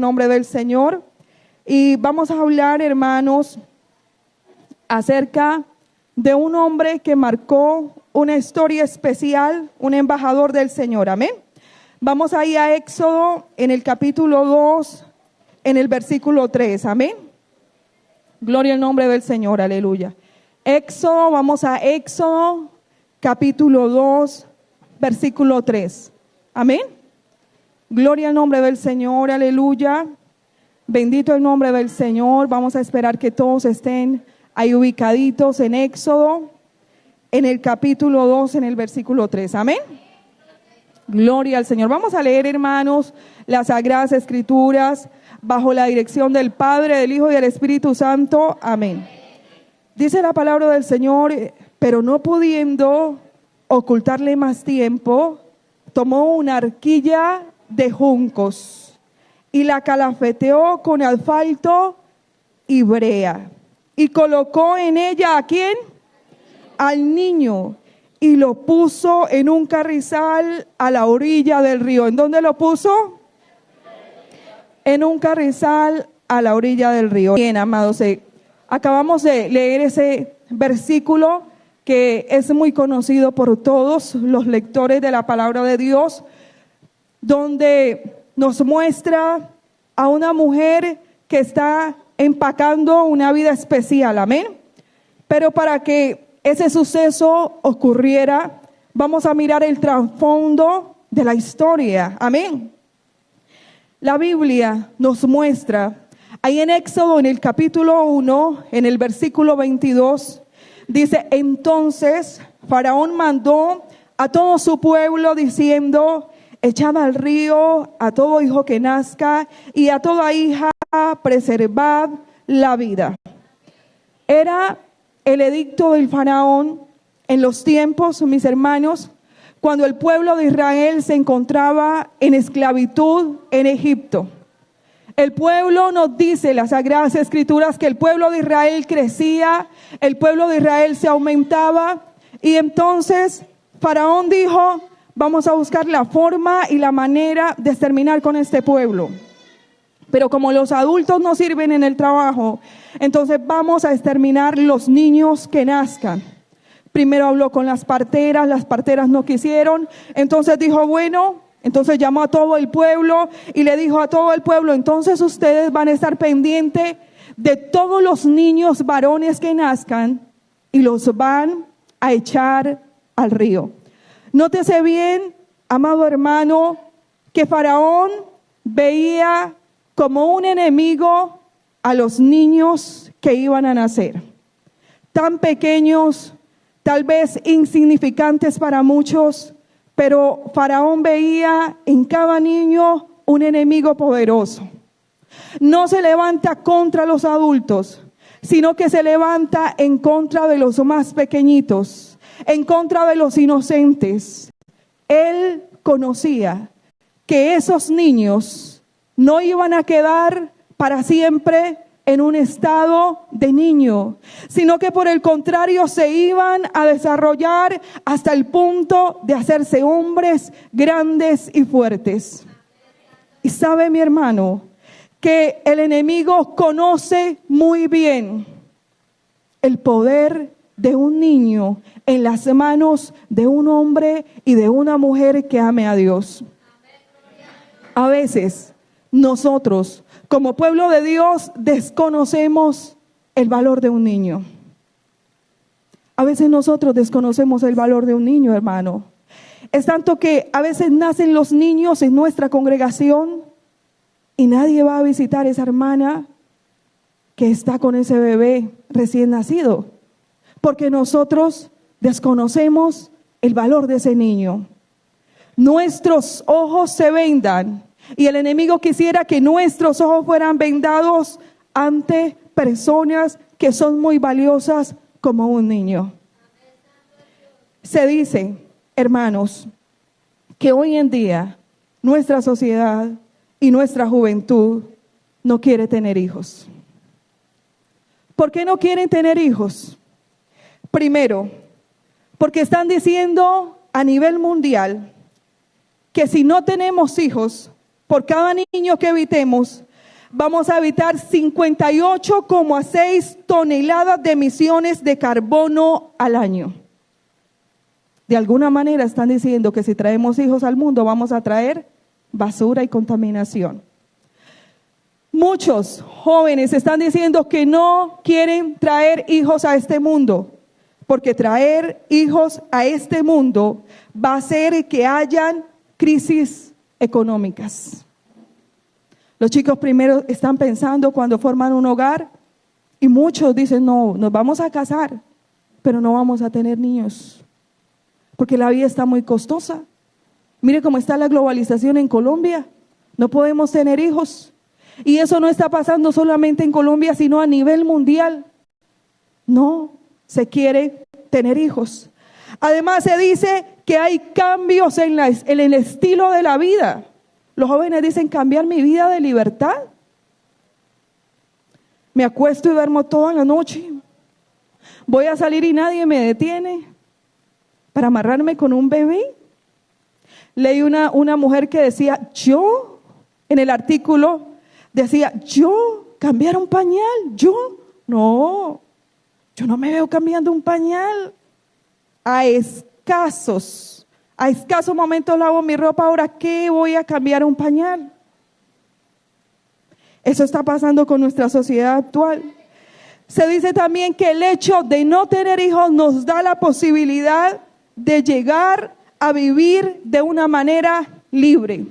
Nombre del Señor. Y vamos a hablar, hermanos, acerca de un hombre que marcó una historia especial, un embajador del Señor. Amén. Vamos ahí a Éxodo en el capítulo 2, en el versículo 3. Amén. Gloria al nombre del Señor. Aleluya. Éxodo, vamos a Éxodo, capítulo 2, versículo 3. Amén. Gloria al nombre del Señor. Aleluya. Bendito el nombre del Señor. Vamos a esperar que todos estén ahí ubicaditos en Éxodo, en el capítulo 2, en el versículo 3. Amén. Gloria al Señor. Vamos a leer, hermanos, las Sagradas Escrituras bajo la dirección del Padre, del Hijo y del Espíritu Santo. Amén. Dice la palabra del Señor: pero no pudiendo ocultarle más tiempo, tomó una arquilla de juncos y la calafeteó con asfalto y brea, y colocó en ella ¿a quién? Al niño, y lo puso en un carrizal a la orilla del río. ¿En dónde lo puso? En un carrizal a la orilla del río. Bien, amados, acabamos de leer ese versículo que es muy conocido por todos los lectores de la palabra de Dios, donde nos muestra a una mujer que está empacando una vida especial. Amén. Pero para que ese suceso ocurriera, vamos a mirar el trasfondo de la historia. Amén. La Biblia nos muestra, ahí en Éxodo, en el capítulo 1, en el versículo 22, dice: entonces Faraón mandó a todo su pueblo diciendo: echad al río a todo hijo que nazca y a toda hija preservad la vida. Era el edicto del Faraón en los tiempos, mis hermanos, cuando el pueblo de Israel se encontraba en esclavitud en Egipto. El pueblo, nos dice las Sagradas Escrituras, que el pueblo de Israel crecía, el pueblo de Israel se aumentaba, y entonces Faraón dijo: vamos a buscar la forma y la manera de exterminar con este pueblo. Pero como los adultos no sirven en el trabajo, entonces vamos a exterminar los niños que nazcan. Primero habló con las parteras no quisieron. Entonces dijo, bueno, entonces llamó a todo el pueblo y le dijo a todo el pueblo: entonces ustedes van a estar pendientes de todos los niños varones que nazcan y los van a echar al río. Nótese bien, amado hermano, que Faraón veía como un enemigo a los niños que iban a nacer. Tan pequeños, tal vez insignificantes para muchos, pero Faraón veía en cada niño un enemigo poderoso. No se levanta contra los adultos, sino que se levanta en contra de los más pequeñitos, en contra de los inocentes. Él conocía que esos niños no iban a quedar para siempre en un estado de niño, sino que por el contrario se iban a desarrollar hasta el punto de hacerse hombres grandes y fuertes. Y sabe, mi hermano, que el enemigo conoce muy bien el poder de un niño en las manos de un hombre y de una mujer que ame a Dios. A veces nosotros, como pueblo de Dios, desconocemos el valor de un niño. A veces nosotros desconocemos el valor de un niño, hermano. Es tanto que a veces nacen los niños en nuestra congregación y nadie va a visitar a esa hermana que está con ese bebé recién nacido, porque nosotros desconocemos el valor de ese niño. Nuestros ojos se vendan y el enemigo quisiera que nuestros ojos fueran vendados ante personas que son muy valiosas como un niño. Se dice, hermanos, que hoy en día nuestra sociedad y nuestra juventud no quiere tener hijos. ¿Por qué no quieren tener hijos? Primero, porque están diciendo a nivel mundial que si no tenemos hijos, por cada niño que evitemos, Vamos a evitar 58,6 toneladas de emisiones de carbono al año. De alguna manera están diciendo que si traemos hijos al mundo vamos a traer basura y contaminación. Muchos jóvenes están diciendo que no quieren traer hijos a este mundo, porque traer hijos a este mundo va a hacer que hayan crisis económicas. Los chicos primero están pensando cuando forman un hogar y muchos dicen, no, nos vamos a casar, pero no vamos a tener niños, porque la vida está muy costosa. Mire cómo está la globalización en Colombia, no podemos tener hijos. Y eso no está pasando solamente en Colombia, sino a nivel mundial. No se quiere tener hijos. Además se dice que hay cambios en el estilo de la vida. Los jóvenes dicen cambiar mi vida de libertad. Me acuesto y duermo toda la noche. Voy a salir y nadie me detiene para amarrarme con un bebé. Leí una mujer que decía, yo, en el artículo, decía, yo cambiar un pañal, yo no me veo cambiando un pañal. A escasos momentos lavo mi ropa, ahora ¿qué voy a cambiar un pañal? Eso está pasando con nuestra sociedad actual. Se dice también que el hecho de no tener hijos nos da la posibilidad de llegar a vivir de una manera libre,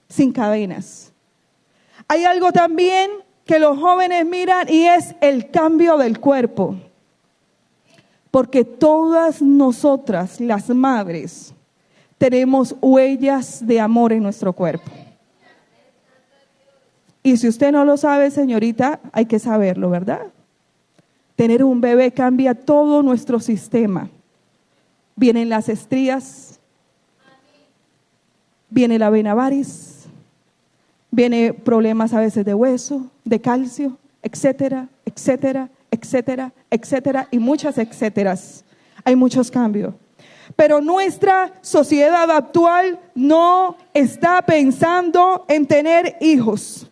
sin cadenas. Hay algo también que los jóvenes miran y es el cambio del cuerpo. Porque todas nosotras, las madres, tenemos huellas de amor en nuestro cuerpo. Y si usted no lo sabe, señorita, hay que saberlo, ¿verdad? Tener un bebé cambia todo nuestro sistema. Vienen las estrías, viene la vena varis, viene problemas a veces de hueso, de calcio, etcétera, etcétera, etcétera, etcétera, y muchas etcéteras. Hay muchos cambios. Pero nuestra sociedad actual no está pensando en tener hijos.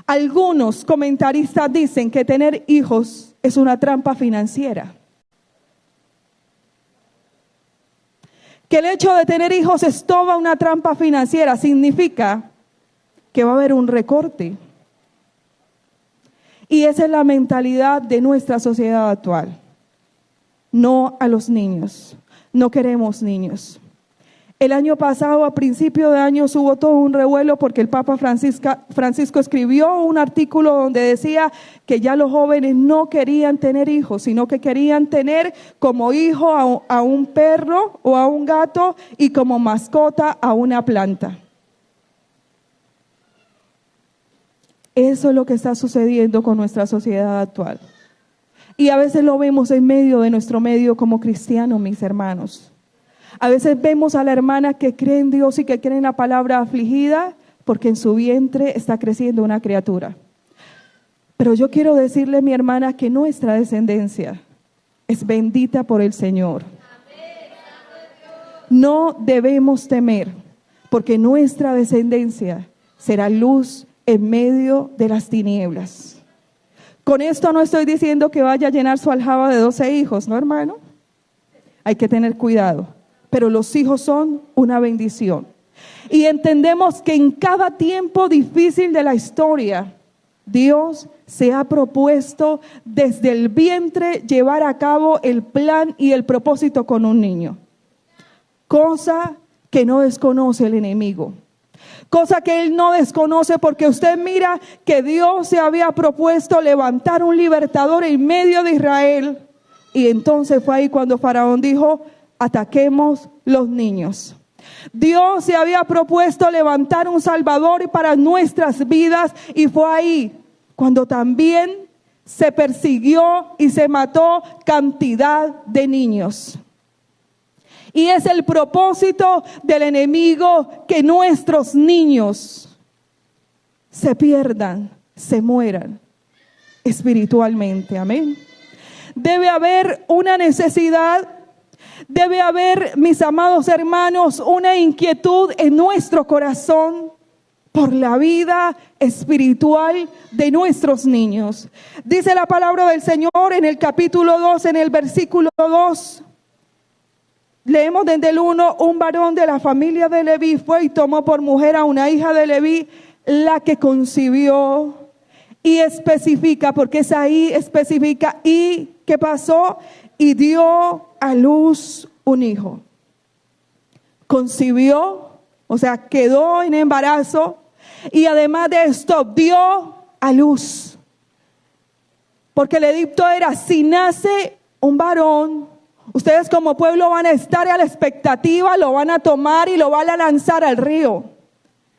Algunos comentaristas dicen que tener hijos es una trampa financiera. Que el hecho de tener hijos es toda una trampa financiera. Significa que va a haber un recorte. Y esa es la mentalidad de nuestra sociedad actual. No a los niños. No queremos niños. El año pasado, a principio de año, hubo todo un revuelo porque el Papa Francisco escribió un artículo donde decía que ya los jóvenes no querían tener hijos, sino que querían tener como hijo a un perro o a un gato y como mascota a una planta. Eso es lo que está sucediendo con nuestra sociedad actual. Y a veces lo vemos en medio de nuestro medio como cristianos, mis hermanos. A veces vemos a la hermana que cree en Dios y que cree en la palabra afligida porque en su vientre está creciendo una criatura. Pero yo quiero decirle, mi hermana, que nuestra descendencia es bendita por el Señor. No debemos temer porque nuestra descendencia será luz en medio de las tinieblas. Con esto no estoy diciendo que vaya a llenar su aljaba de 12 hijos, ¿no, hermano? Hay que tener cuidado. Pero los hijos son una bendición. Y entendemos que en cada tiempo difícil de la historia, Dios se ha propuesto desde el vientre llevar a cabo el plan y el propósito con un niño. Cosa que no desconoce el enemigo. Cosa que él no desconoce, porque usted mira que Dios se había propuesto levantar un libertador en medio de Israel. Y entonces fue ahí cuando Faraón dijo: ataquemos los niños. Dios se había propuesto levantar un Salvador para nuestras vidas, y fue ahí cuando también se persiguió y se mató cantidad de niños. Y es el propósito del enemigo que nuestros niños se pierdan, se mueran espiritualmente. Amén. Debe haber una necesidad. Debe haber, mis amados hermanos, una inquietud en nuestro corazón por la vida espiritual de nuestros niños. Dice la palabra del Señor en el capítulo 2, en el versículo 2. Leemos desde el 1, un varón de la familia de Leví fue y tomó por mujer a una hija de Leví, la que concibió, y especifica, porque es ahí, especifica, y ¿qué pasó? Y dio a luz un hijo. Concibió, o sea, quedó en embarazo, y además de esto, dio a luz. Porque el edicto era, si nace un varón, ustedes como pueblo van a estar a la expectativa, lo van a tomar y lo van a lanzar al río.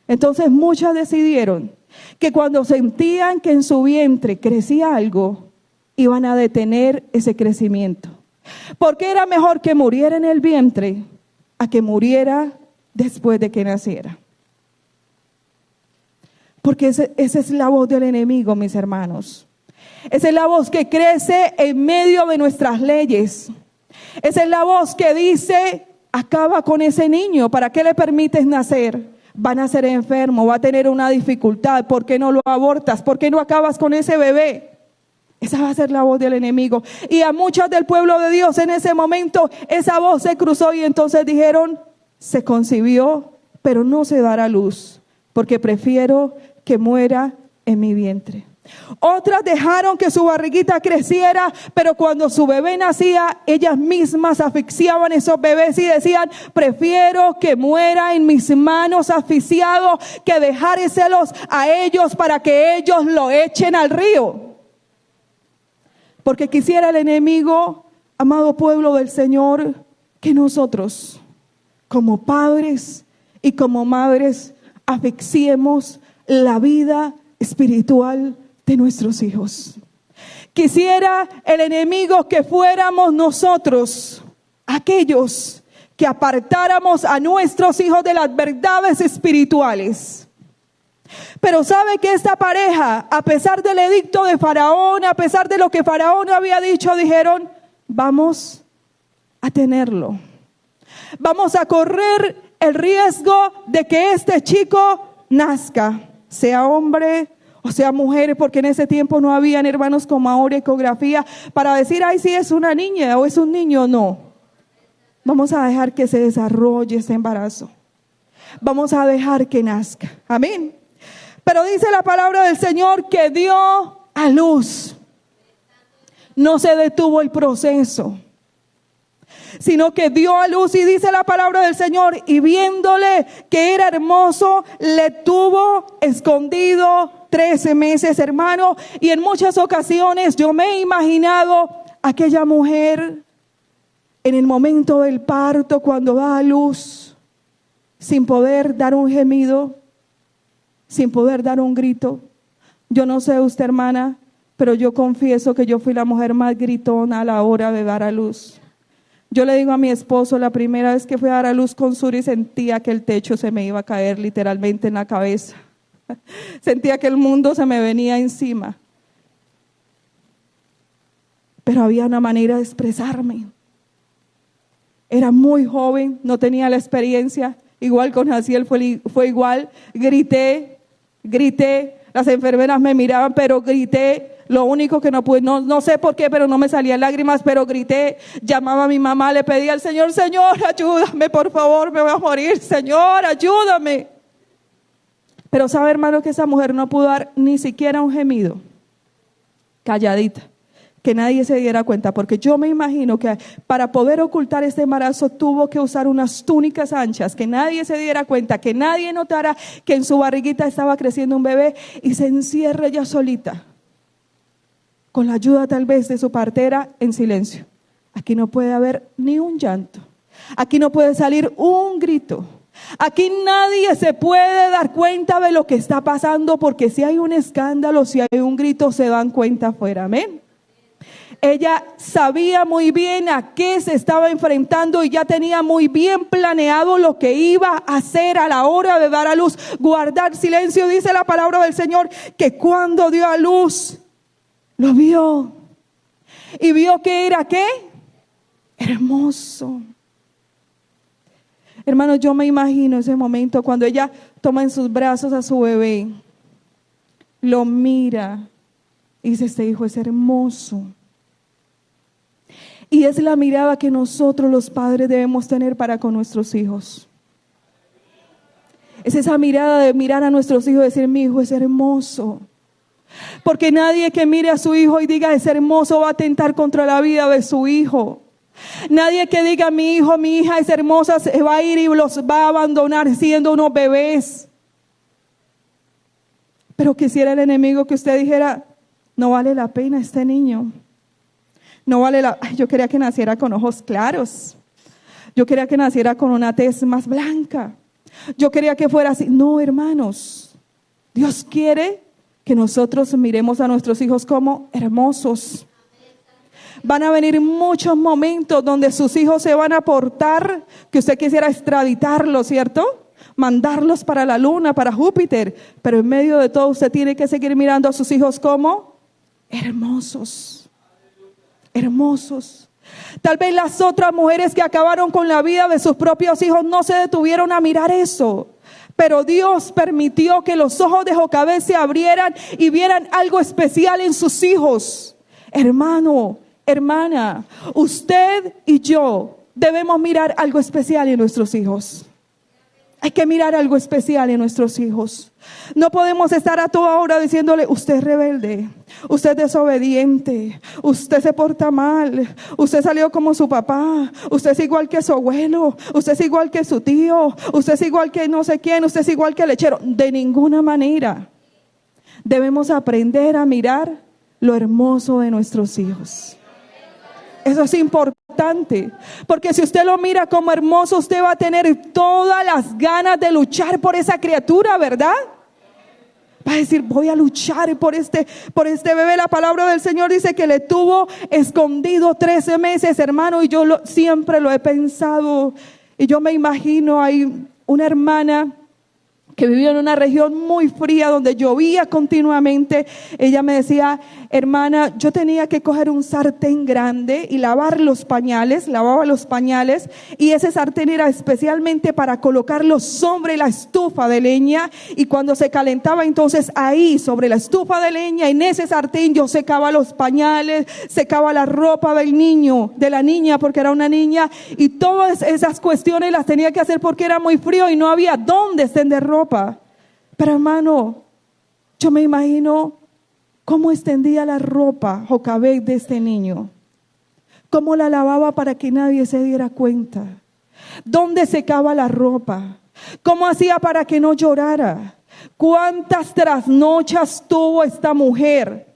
Entonces muchas decidieron que cuando sentían que en su vientre crecía algo, iban a detener ese crecimiento. Porque era mejor que muriera en el vientre a que muriera después de que naciera. Porque esa es la voz del enemigo, mis hermanos. Esa es la voz que crece en medio de nuestras leyes. Esa es la voz que dice, acaba con ese niño, ¿para qué le permites nacer? Va a nacer enfermo, va a tener una dificultad, ¿por qué no lo abortas? ¿Por qué no acabas con ese bebé? Esa va a ser la voz del enemigo. Y a muchos del pueblo de Dios en ese momento, esa voz se cruzó y entonces dijeron, se concibió, pero no se dará luz, porque prefiero que muera en mi vientre. Otras dejaron que su barriguita creciera, pero cuando su bebé nacía, ellas mismas asfixiaban esos bebés y decían, prefiero que muera en mis manos asfixiado que dejárselos a ellos para que ellos lo echen al río. Porque quisiera el enemigo, amado pueblo del Señor, que nosotros, como padres y como madres, asfixiemos la vida espiritual de nuestros hijos. Quisiera el enemigo que fuéramos nosotros aquellos que apartáramos a nuestros hijos de las verdades espirituales. Pero sabe que esta pareja, a pesar del edicto de Faraón, a pesar de lo que Faraón había dicho, dijeron, vamos a tenerlo. Vamos a correr el riesgo de que este chico nazca, sea hombre o sea mujer, porque en ese tiempo no habían, hermanos, como ahora ecografía para decir, ay, si es una niña o es un niño. No, vamos a dejar que se desarrolle ese embarazo, vamos a dejar que nazca, amén. Pero dice la palabra del Señor que dio a luz, no se detuvo el proceso, sino que dio a luz, y dice la palabra del Señor, y viéndole que era hermoso, le tuvo escondido 13 meses, hermano. Y en muchas ocasiones yo me he imaginado aquella mujer en el momento del parto, cuando da a luz, sin poder dar un gemido, sin poder dar un grito. Yo no sé usted, hermana, pero yo confieso que yo fui la mujer más gritona a la hora de dar a luz. Yo le digo a mi esposo, la primera vez que fui a dar a luz con Suri, sentía que el techo se me iba a caer literalmente en la cabeza. Sentía que el mundo se me venía encima. Pero había una manera de expresarme. Era muy joven, no tenía la experiencia. Igual con Jaciel fue igual. Grité. Las enfermeras me miraban, pero grité. Lo único que no pude, no sé por qué, pero no me salían lágrimas, pero grité. Llamaba a mi mamá, le pedía al Señor, Señor, ayúdame, por favor, me voy a morir. Señor, ayúdame. Pero sabe, hermano, que esa mujer no pudo dar ni siquiera un gemido, calladita, que nadie se diera cuenta, porque yo me imagino que para poder ocultar este embarazo tuvo que usar unas túnicas anchas, que nadie se diera cuenta, que nadie notara que en su barriguita estaba creciendo un bebé, y se encierra ella solita, con la ayuda tal vez de su partera, en silencio. Aquí no puede haber ni un llanto, aquí no puede salir un grito. Aquí nadie se puede dar cuenta de lo que está pasando, porque si hay un escándalo, si hay un grito, se dan cuenta afuera, amén. Ella sabía muy bien a qué se estaba enfrentando y ya tenía muy bien planeado lo que iba a hacer a la hora de dar a luz. Guardar silencio, dice la palabra del Señor, que cuando dio a luz, lo vio. Y vio que era, ¿qué? Hermoso. Hermanos, yo me imagino ese momento cuando ella toma en sus brazos a su bebé, lo mira y dice: este hijo es hermoso. Y es la mirada que nosotros los padres debemos tener para con nuestros hijos. Es esa mirada de mirar a nuestros hijos y decir: mi hijo es hermoso. Porque nadie que mire a su hijo y diga es hermoso va a atentar contra la vida de su hijo. Nadie que diga mi hijo, mi hija es hermosa se va a ir y los va a abandonar siendo unos bebés. Pero quisiera el enemigo que usted dijera: no vale la pena este niño. No vale la... Yo quería que naciera con ojos claros. Yo quería que naciera con una tez más blanca. Yo quería que fuera así. No, hermanos. Dios quiere que nosotros miremos a nuestros hijos como hermosos. Van a venir muchos momentos donde sus hijos se van a portar que usted quisiera extraditarlos, ¿cierto? Mandarlos para la luna, para Júpiter. Pero en medio de todo usted tiene que seguir mirando a sus hijos como hermosos. Hermosos. Tal vez las otras mujeres que acabaron con la vida de sus propios hijos no se detuvieron a mirar eso. Pero Dios permitió que los ojos de Jocabed se abrieran y vieran algo especial en sus hijos. Hermano, hermana, usted y yo debemos mirar algo especial en nuestros hijos. Hay que mirar algo especial en nuestros hijos. No podemos estar a toda hora diciéndole: usted es rebelde, usted es desobediente, usted se porta mal, usted salió como su papá, usted es igual que su abuelo, usted es igual que su tío, usted es igual que no sé quién, usted es igual que el lechero. De ninguna manera. Debemos aprender a mirar lo hermoso de nuestros hijos. Eso es importante, porque si usted lo mira como hermoso, usted va a tener todas las ganas de luchar por esa criatura, ¿verdad? Va a decir: voy a luchar por este bebé. La palabra del Señor dice que le tuvo escondido 13 meses, hermano, y yo siempre lo he pensado. Y yo me imagino, hay una hermana que vivía en una región muy fría donde llovía continuamente. Ella me decía: hermana, yo tenía que coger un sartén grande y lavar los pañales, lavaba los pañales, y ese sartén era especialmente para colocarlos sobre la estufa de leña, y cuando se calentaba, entonces ahí sobre la estufa de leña, en ese sartén yo secaba los pañales, secaba la ropa del niño, de la niña, porque era una niña, y todas esas cuestiones las tenía que hacer porque era muy frío y no había dónde extender ropa. Pero hermano, yo me imagino cómo extendía la ropa Jocabed de este niño, cómo la lavaba para que nadie se diera cuenta, dónde secaba la ropa, cómo hacía para que no llorara, cuántas trasnochas tuvo esta mujer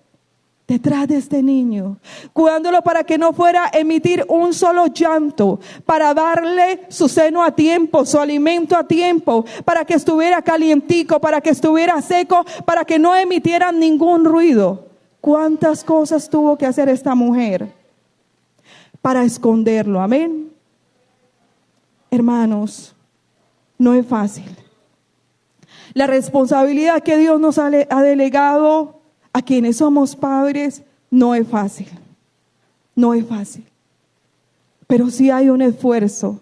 detrás de este niño, cuidándolo para que no fuera a emitir un solo llanto, para darle su seno a tiempo, su alimento a tiempo, para que estuviera calientico, para que estuviera seco, para que no emitieran ningún ruido. ¿Cuántas cosas tuvo que hacer esta mujer para esconderlo? Amén. Hermanos, no es fácil. La responsabilidad que Dios nos ha delegado a quienes somos padres no es fácil. No es fácil. Pero si hay un esfuerzo,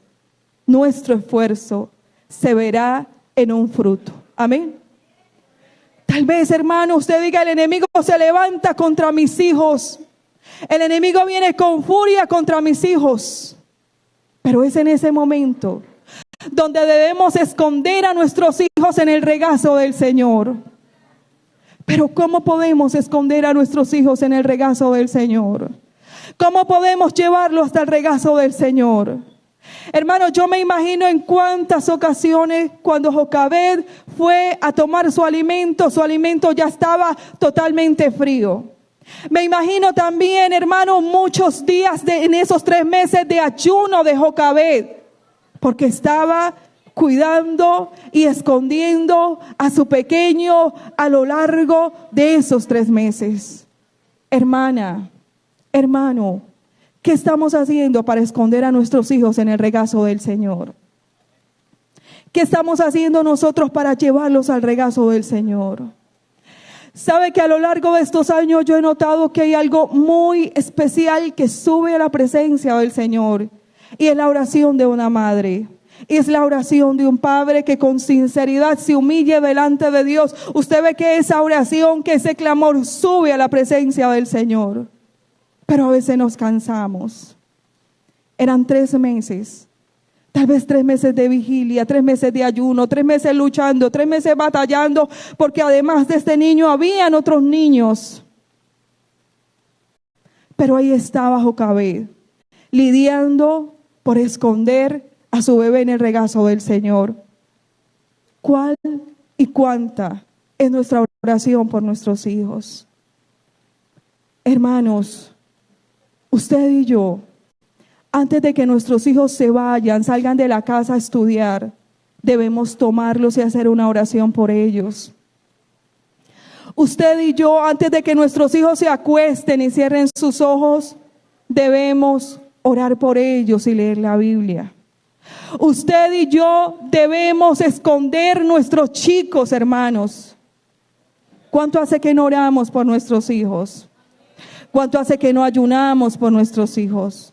nuestro esfuerzo se verá en un fruto. Amén. Tal vez, hermano, usted diga: el enemigo se levanta contra mis hijos. El enemigo viene con furia contra mis hijos. Pero es en ese momento donde debemos esconder a nuestros hijos en el regazo del Señor. Pero ¿cómo podemos esconder a nuestros hijos en el regazo del Señor? ¿Cómo podemos llevarlos hasta el regazo del Señor? Hermano, yo me imagino en cuántas ocasiones cuando Jocabed fue a tomar su alimento ya estaba totalmente frío. Me imagino también, hermano, muchos días en esos 3 meses de ayuno de Jocabed, porque estaba cuidando y escondiendo a su pequeño a lo largo de esos 3 meses. Hermana, hermano, ¿qué estamos haciendo para esconder a nuestros hijos en el regazo del Señor? ¿Qué estamos haciendo nosotros para llevarlos al regazo del Señor? Sabe que a lo largo de estos años yo he notado que hay algo muy especial que sube a la presencia del Señor, y es la oración de una madre. Es la oración de un padre que con sinceridad se humille delante de Dios. Usted ve que esa oración, que ese clamor sube a la presencia del Señor. Pero a veces nos cansamos. Eran 3 meses. Tal vez 3 meses de vigilia, 3 meses de ayuno, 3 meses luchando, 3 meses batallando, porque además de este niño habían otros niños. Pero ahí estaba Jocabed, lidiando por esconder a su bebé en el regazo del Señor. ¿Cuál y cuánta es nuestra oración por nuestros hijos? Hermanos, usted y yo, antes de que nuestros hijos se vayan, salgan de la casa a estudiar, debemos tomarlos y hacer una oración por ellos. Usted y yo, antes de que nuestros hijos se acuesten y cierren sus ojos, debemos orar por ellos y leer la Biblia. Usted y yo debemos esconder nuestros chicos, hermanos. ¿Cuánto hace que no oramos por nuestros hijos? ¿Cuánto hace que no ayunamos por nuestros hijos?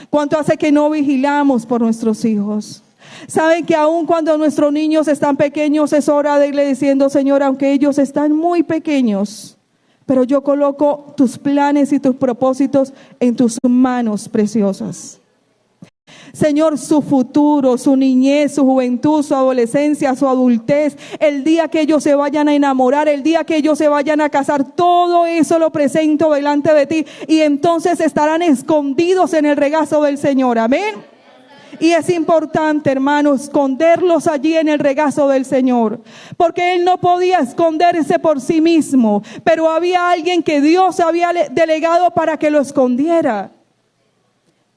¿Cuánto hace que no vigilamos por nuestros hijos? Saben que aun cuando nuestros niños están pequeños, es hora de irle diciendo: Señor, aunque ellos están muy pequeños, pero yo coloco tus planes y tus propósitos en tus manos preciosas. Señor, su futuro, su niñez, su juventud, su adolescencia, su adultez, el día que ellos se vayan a enamorar, el día que ellos se vayan a casar, todo eso lo presento delante de ti, y entonces estarán escondidos en el regazo del Señor. Amén. Y es importante, hermano, esconderlos allí en el regazo del Señor, porque Él no podía esconderse por sí mismo, pero había alguien que Dios había delegado para que lo escondiera.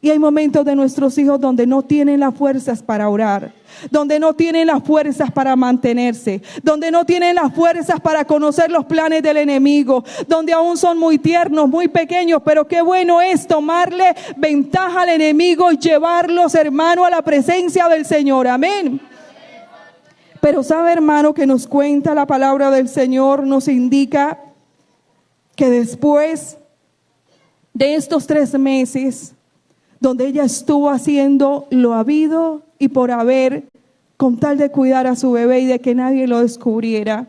Y hay momentos de nuestros hijos donde no tienen las fuerzas para orar, donde no tienen las fuerzas para mantenerse, donde no tienen las fuerzas para conocer los planes del enemigo, donde aún son muy tiernos, muy pequeños, pero qué bueno es tomarle ventaja al enemigo y llevarlos, hermano, a la presencia del Señor. Amén. Pero sabe, hermano, que nos cuenta la palabra del Señor, nos indica que después de estos 3 meses, donde ella estuvo haciendo lo habido y por haber, con tal de cuidar a su bebé y de que nadie lo descubriera.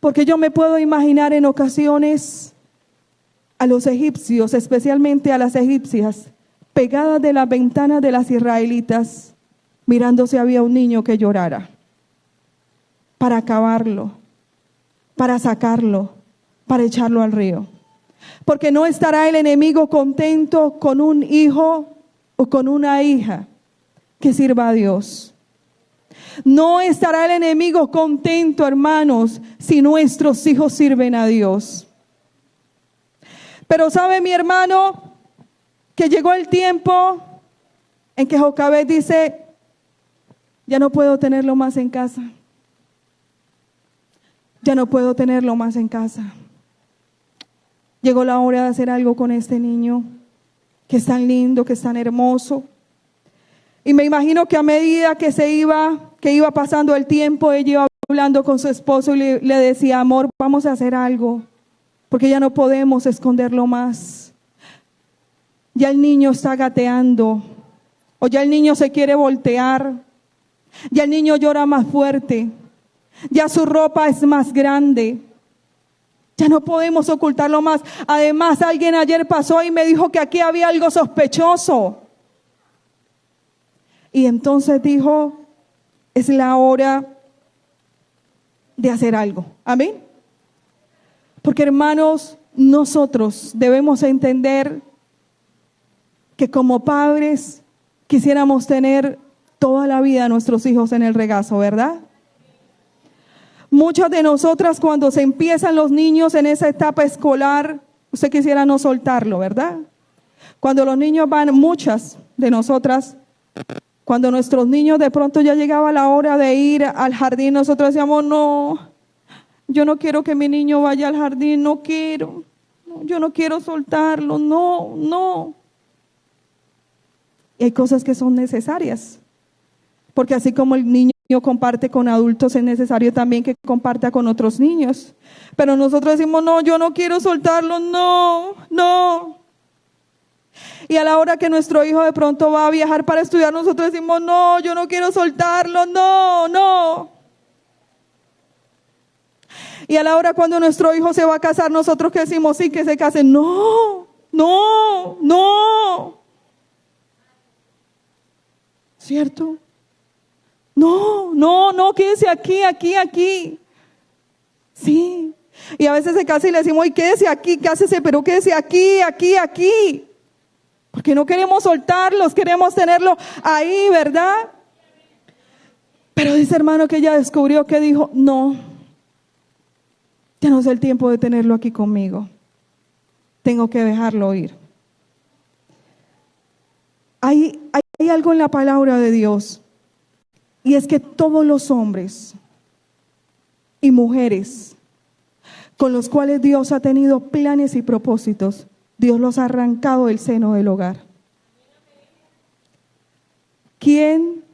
Porque yo me puedo imaginar en ocasiones a los egipcios, especialmente a las egipcias, pegadas de las ventanas de las israelitas, mirando si había un niño que llorara, para acabarlo, para sacarlo, para echarlo al río. Porque no estará el enemigo contento con un hijo o con una hija que sirva a Dios. No estará el enemigo contento, hermanos, si nuestros hijos sirven a Dios. Pero sabe, mi hermano, que llegó el tiempo en que Jocabed dice: ya no puedo tenerlo más en casa. Ya no puedo tenerlo más en casa. Llegó la hora de hacer algo con este niño, que es tan lindo, que es tan hermoso. Y me imagino que a medida que iba pasando el tiempo, ella iba hablando con su esposo y le decía: amor, vamos a hacer algo, porque ya no podemos esconderlo más. Ya el niño está gateando, o ya el niño se quiere voltear, ya el niño llora más fuerte, ya su ropa es más grande. Ya no podemos ocultarlo más. Además, alguien ayer pasó y me dijo que aquí había algo sospechoso. Y entonces dijo: es la hora de hacer algo. Amén. Porque, hermanos, nosotros debemos entender que como padres quisiéramos tener toda la vida a nuestros hijos en el regazo, ¿verdad? Muchas de nosotras, cuando se empiezan los niños en esa etapa escolar, usted quisiera no soltarlo, ¿verdad? Cuando los niños van, muchas de nosotras, cuando nuestros niños de pronto ya llegaba la hora de ir al jardín, nosotros decíamos: no, yo no quiero que mi niño vaya al jardín, no quiero, yo no quiero soltarlo, no. Y hay cosas que son necesarias, porque así como el niño comparte con adultos, es necesario también que comparta con otros niños. Pero nosotros decimos: no, yo no quiero soltarlo, no. Y a la hora que nuestro hijo de pronto va a viajar para estudiar, nosotros decimos, no, yo no quiero soltarlo, no, no. Y a la hora cuando nuestro hijo se va a casar, nosotros que decimos, sí, que se case, no, no, no. ¿Cierto? No, no, no, quédese aquí, aquí, aquí. Sí. Y a veces se casa y le decimos, y quédese aquí, cásese, pero quédese aquí, aquí, aquí. Porque no queremos soltarlos, queremos tenerlo ahí, ¿verdad? Pero dice hermano que ella descubrió que dijo, no, ya no es el tiempo de tenerlo aquí conmigo. Tengo que dejarlo ir. Hay algo en la palabra de Dios. Y es que todos los hombres y mujeres con los cuales Dios ha tenido planes y propósitos, Dios los ha arrancado del seno del hogar. ¿Quién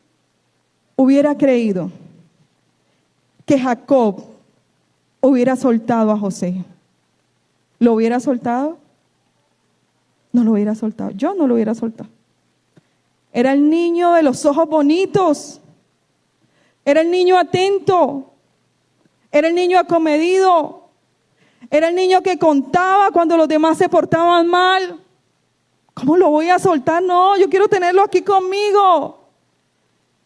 hubiera creído que Jacob hubiera soltado a José? ¿Lo hubiera soltado? No lo hubiera soltado. Yo no lo hubiera soltado. Era el niño de los ojos bonitos. Era el niño atento. Era el niño acomedido. Era el niño que contaba cuando los demás se portaban mal. ¿Cómo lo voy a soltar? No, yo quiero tenerlo aquí conmigo.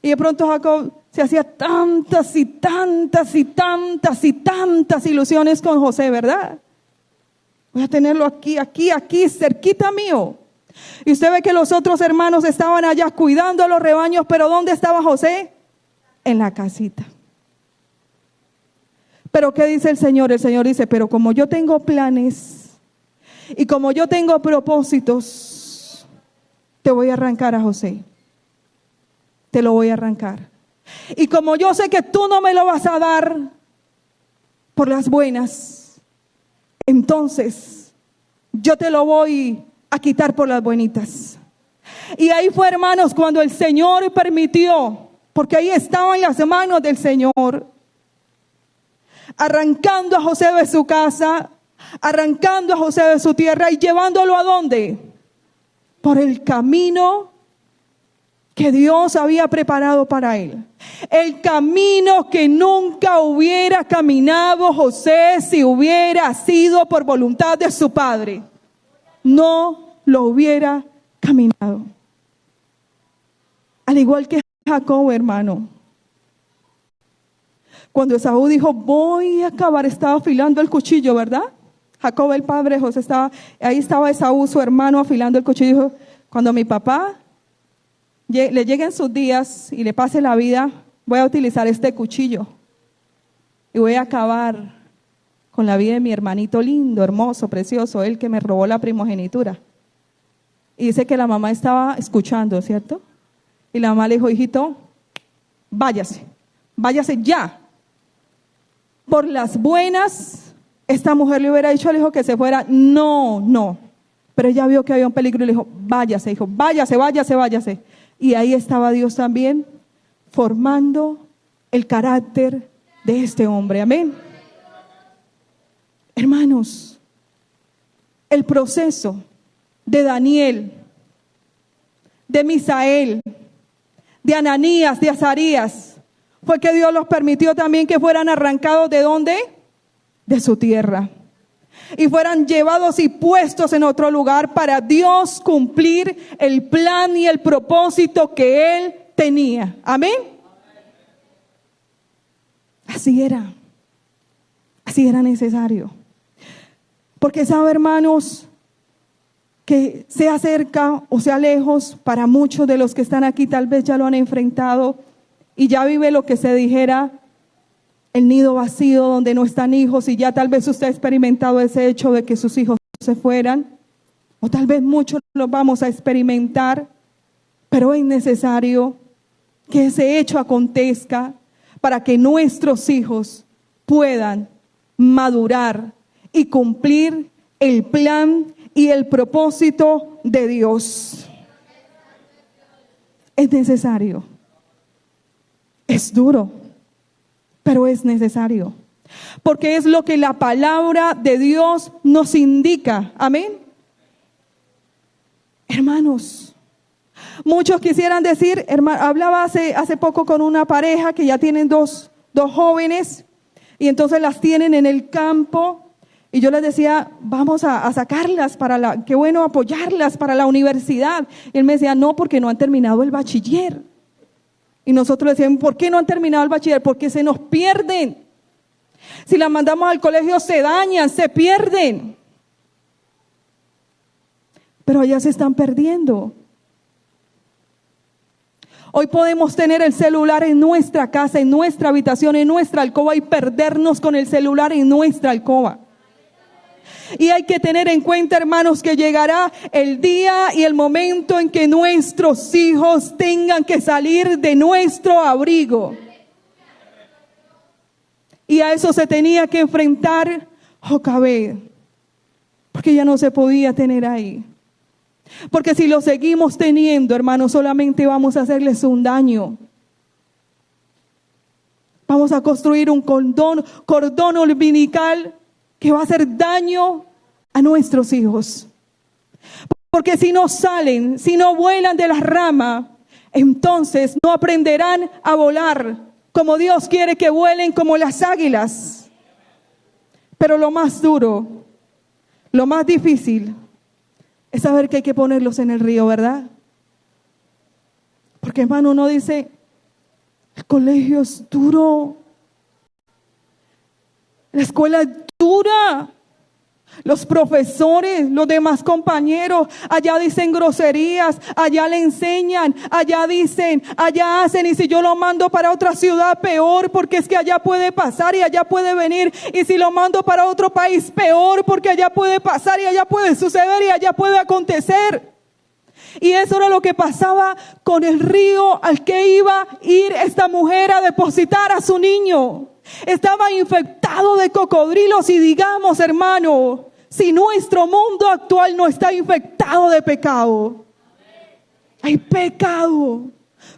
Y de pronto Jacob se hacía tantas y tantas y tantas y tantas ilusiones con José, ¿verdad? Voy a tenerlo aquí, aquí, aquí, cerquita mío. Y usted ve que los otros hermanos estaban allá cuidando los rebaños, pero ¿dónde estaba José? En la casita. Pero ¿qué dice el Señor? El Señor dice, pero como yo tengo planes y como yo tengo propósitos, te voy a arrancar a José. Te lo voy a arrancar. Y como yo sé que tú no me lo vas a dar por las buenas, entonces yo te lo voy a quitar por las buenitas. Y ahí fue, hermanos, cuando el Señor permitió, porque ahí estaba en las manos del Señor, arrancando a José de su casa, arrancando a José de su tierra y llevándolo ¿a dónde? Por el camino que Dios había preparado para él. El camino que nunca hubiera caminado José si hubiera sido por voluntad de su padre. No lo hubiera caminado. Al igual que Jacob, hermano. Cuando Esaú dijo, voy a acabar, estaba afilando el cuchillo, ¿verdad? Jacob, el padre de José, ahí estaba Esaú, su hermano, afilando el cuchillo. Dijo, cuando mi papá le lleguen sus días y le pase la vida, voy a utilizar este cuchillo y voy a acabar con la vida de mi hermanito lindo, hermoso, precioso, él que me robó la primogenitura. Y dice que la mamá estaba escuchando, ¿cierto? Y la mamá le dijo, hijito, váyase ya. Por las buenas, esta mujer le hubiera dicho al hijo que se fuera, no. Pero ella vio que había un peligro y le dijo, váyase, hijo, váyase. Y ahí estaba Dios también formando el carácter de este hombre. Amén. Hermanos, el proceso de Daniel, de Misael, de Ananías, de Azarías, fue que Dios los permitió también que fueran arrancados ¿de dónde? De su tierra. Y fueran llevados y puestos en otro lugar para Dios cumplir el plan y el propósito que Él tenía. Amén. Así era necesario. Porque sabe, hermanos, que sea cerca o sea lejos, para muchos de los que están aquí tal vez ya lo han enfrentado y ya vive lo que se dijera el nido vacío donde no están hijos, y ya tal vez usted ha experimentado ese hecho de que sus hijos se fueran, o tal vez muchos lo vamos a experimentar, pero es necesario que ese hecho acontezca para que nuestros hijos puedan madurar y cumplir el plan y el propósito de Dios. Es necesario. Es duro, pero es necesario. Porque es lo que la palabra de Dios nos indica. Amén. Hermanos, muchos quisieran decir, hablaba hace poco con una pareja que ya tienen dos jóvenes y entonces las tienen en el campo. Y yo les decía, vamos a sacarlas qué bueno apoyarlas para la universidad. Y él me decía, no, porque no han terminado el bachiller. Y nosotros le decíamos, ¿por qué no han terminado el bachiller? Porque se nos pierden. Si las mandamos al colegio se dañan, se pierden. Pero allá se están perdiendo. Hoy podemos tener el celular en nuestra casa, en nuestra habitación, en nuestra alcoba y perdernos con el celular en nuestra alcoba. Y hay que tener en cuenta, hermanos, que llegará el día y el momento en que nuestros hijos tengan que salir de nuestro abrigo. Y a eso se tenía que enfrentar Jocabed, porque ya no se podía tener ahí. Porque si lo seguimos teniendo, hermanos, solamente vamos a hacerles un daño. Vamos a construir un cordón umbilical que va a hacer daño a nuestros hijos. Porque si no salen, si no vuelan de la rama, entonces no aprenderán a volar como Dios quiere que vuelen, como las águilas. Pero lo más duro, lo más difícil, es saber que hay que ponerlos en el río, ¿verdad? Porque, hermano, uno dice, el colegio es duro, la escuela es dura, los profesores, los demás compañeros, allá dicen groserías, allá le enseñan, allá dicen, allá hacen, y si yo lo mando para otra ciudad, peor, porque es que allá puede pasar y allá puede venir, y si lo mando para otro país, peor, porque allá puede pasar y allá puede suceder y allá puede acontecer. Y eso era lo que pasaba con el río al que iba a ir esta mujer a depositar a su niño. Estaba infectado de cocodrilos y digamos, hermano, si nuestro mundo actual no está infectado de pecado, hay pecado.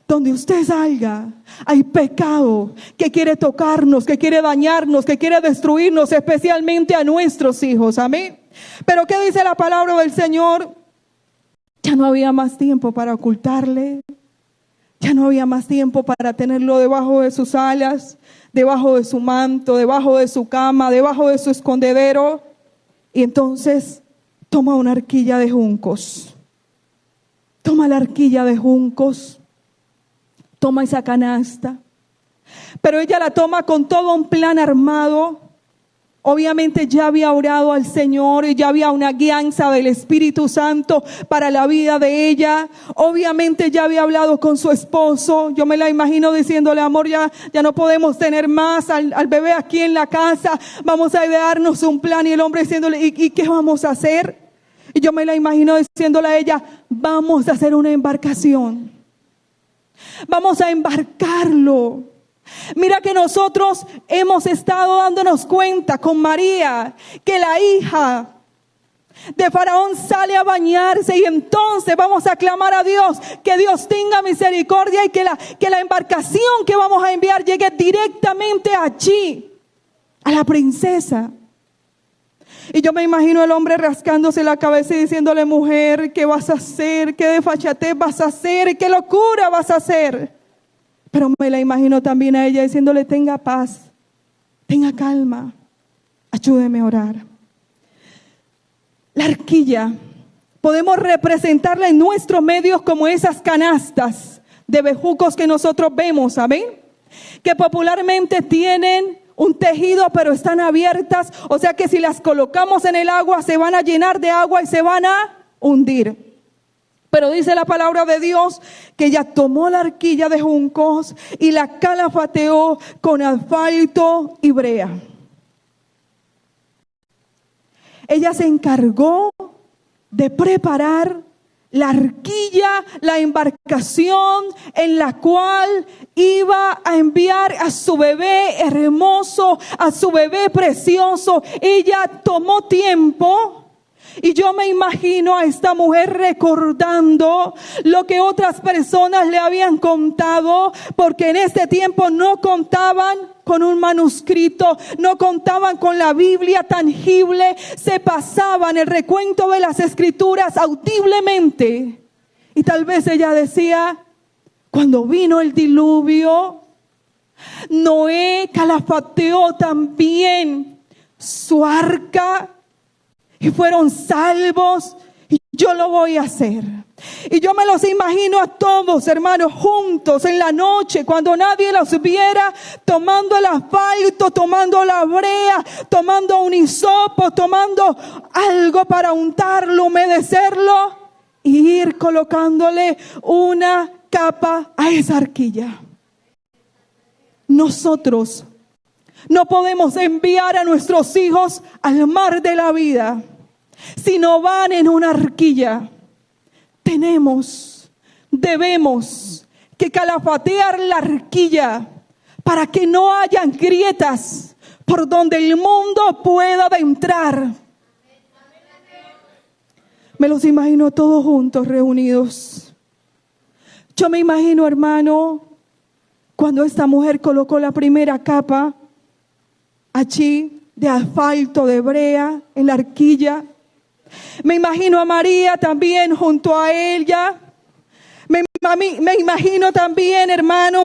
Donde usted salga, hay pecado que quiere tocarnos, que quiere dañarnos, que quiere destruirnos, especialmente a nuestros hijos. Amén. Pero ¿qué dice la palabra del Señor? Ya no había más tiempo para ocultarle. Ya no había más tiempo para tenerlo debajo de sus alas, debajo de su manto, debajo de su cama, debajo de su escondedero. Y entonces toma una arquilla de juncos. Toma la arquilla de juncos. Toma esa canasta. Pero ella la toma con todo un plan armado. Obviamente ya había orado al Señor y ya había una guianza del Espíritu Santo para la vida de ella. Obviamente ya había hablado con su esposo. Yo me la imagino diciéndole, amor, ya no podemos tener más al bebé aquí en la casa. Vamos a idearnos un plan. Y el hombre diciéndole, ¿y qué vamos a hacer? Y yo me la imagino diciéndole a ella, vamos a hacer una embarcación. Vamos a embarcarlo. Mira que nosotros hemos estado dándonos cuenta con María que la hija de Faraón sale a bañarse y entonces vamos a clamar a Dios que Dios tenga misericordia y que la embarcación que vamos a enviar llegue directamente allí, a la princesa. Y yo me imagino el hombre rascándose la cabeza y diciéndole, mujer, ¿qué vas a hacer? ¿Qué desfachatez vas a hacer? ¿Qué locura vas a hacer? Pero me la imagino también a ella diciéndole, tenga paz, tenga calma, ayúdeme a orar. La arquilla, podemos representarla en nuestros medios como esas canastas de bejucos que nosotros vemos, ¿amén? Que popularmente tienen un tejido, pero están abiertas, o sea que si las colocamos en el agua, se van a llenar de agua y se van a hundir. Pero dice la palabra de Dios que ella tomó la arquilla de juncos y la calafateó con asfalto y brea. Ella se encargó de preparar la arquilla, la embarcación en la cual iba a enviar a su bebé hermoso, a su bebé precioso. Ella tomó tiempo Y yo me imagino a esta mujer recordando lo que otras personas le habían contado, porque en este tiempo no contaban con un manuscrito, no contaban con la Biblia tangible, se pasaban el recuento de las escrituras audiblemente. Y tal vez ella decía, cuando vino el diluvio, Noé calafateó también su arca y fueron salvos, y yo lo voy a hacer. Y yo me los imagino a todos, hermanos, juntos en la noche, cuando nadie los viera, tomando el asfalto, tomando la brea, tomando un hisopo, tomando algo para untarlo, humedecerlo y ir colocándole una capa a esa arquilla. Nosotros no podemos enviar a nuestros hijos al mar de la vida si no van en una arquilla. Debemos que calafatear la arquilla para que no hayan grietas por donde el mundo pueda entrar. Me los imagino todos juntos, reunidos. Yo me imagino, hermano, cuando esta mujer colocó la primera capa allí de asfalto, de brea, en la arquilla. Me imagino a María también junto a ella. Me imagino también, hermanos,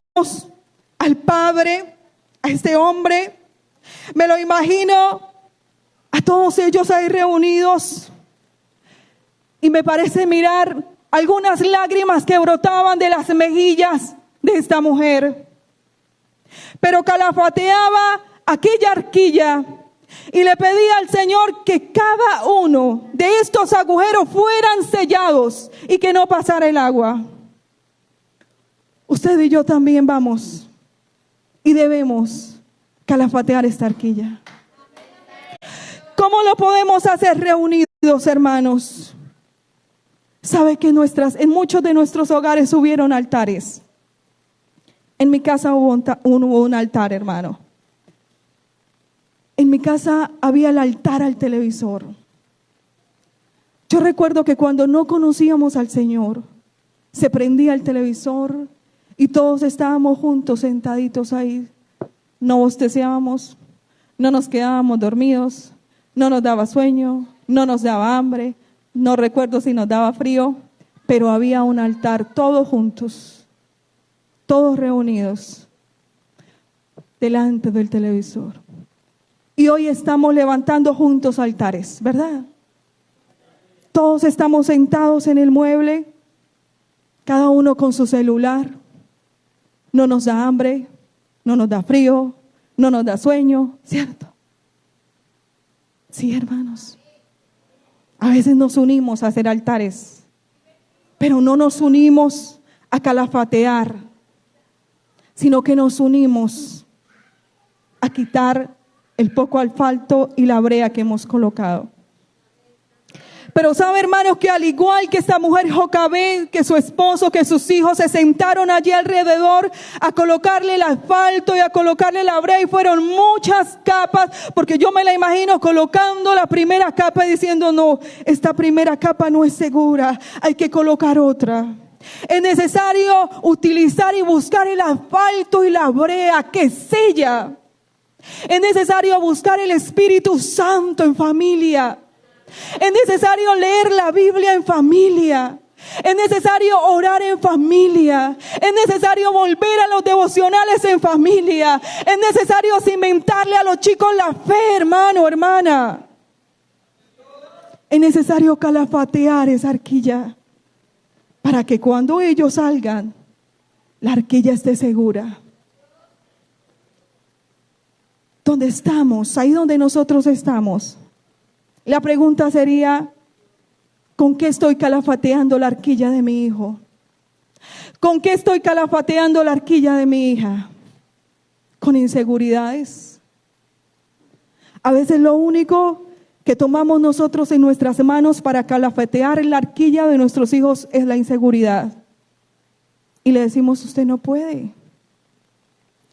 al Padre, a este hombre. Me lo imagino a todos ellos ahí reunidos. Y me parece mirar algunas lágrimas que brotaban de las mejillas de esta mujer. Pero calafateaba aquella arquilla y le pedía al Señor que cada uno de estos agujeros fueran sellados y que no pasara el agua. Usted y yo también vamos y debemos calafatear esta arquilla. ¿Cómo lo podemos hacer reunidos, hermanos? Sabe que en muchos de nuestros hogares hubieron altares. En mi casa hubo un altar, hermano. En mi casa había el altar al televisor. Yo recuerdo que cuando no conocíamos al Señor, se prendía el televisor y todos estábamos juntos, sentaditos ahí. No bosteceábamos, no nos quedábamos dormidos, no nos daba sueño, no nos daba hambre, no recuerdo si nos daba frío, pero había un altar, todos juntos, todos reunidos delante del televisor. Y hoy estamos levantando juntos altares, ¿verdad? Todos estamos sentados en el mueble, cada uno con su celular. No nos da hambre, no nos da frío, no nos da sueño, ¿cierto? Sí, hermanos. A veces nos unimos a hacer altares, pero no nos unimos a calafatear, sino que nos unimos a quitar el poco asfalto y la brea que hemos colocado. Pero sabe, hermanos, que al igual que esta mujer Jocabed, que su esposo, que sus hijos se sentaron allí alrededor a colocarle el asfalto y a colocarle la brea, y fueron muchas capas, porque yo me la imagino colocando la primera capa y diciendo, no, esta primera capa no es segura, hay que colocar otra. Es necesario utilizar y buscar el asfalto y la brea que sella. Es necesario buscar el Espíritu Santo en familia. Es necesario leer la Biblia en familia. Es necesario orar en familia. Es necesario volver a los devocionales en familia. Es necesario cimentarle a los chicos la fe, hermano, hermana. Es necesario calafatear esa arquilla para que cuando ellos salgan, la arquilla esté segura. ¿Dónde estamos? Ahí donde nosotros estamos. La pregunta sería, ¿con qué estoy calafateando la arquilla de mi hijo? ¿Con qué estoy calafateando la arquilla de mi hija? ¿Con inseguridades? A veces lo único que tomamos nosotros en nuestras manos para calafatear la arquilla de nuestros hijos es la inseguridad. Y le decimos, usted no puede.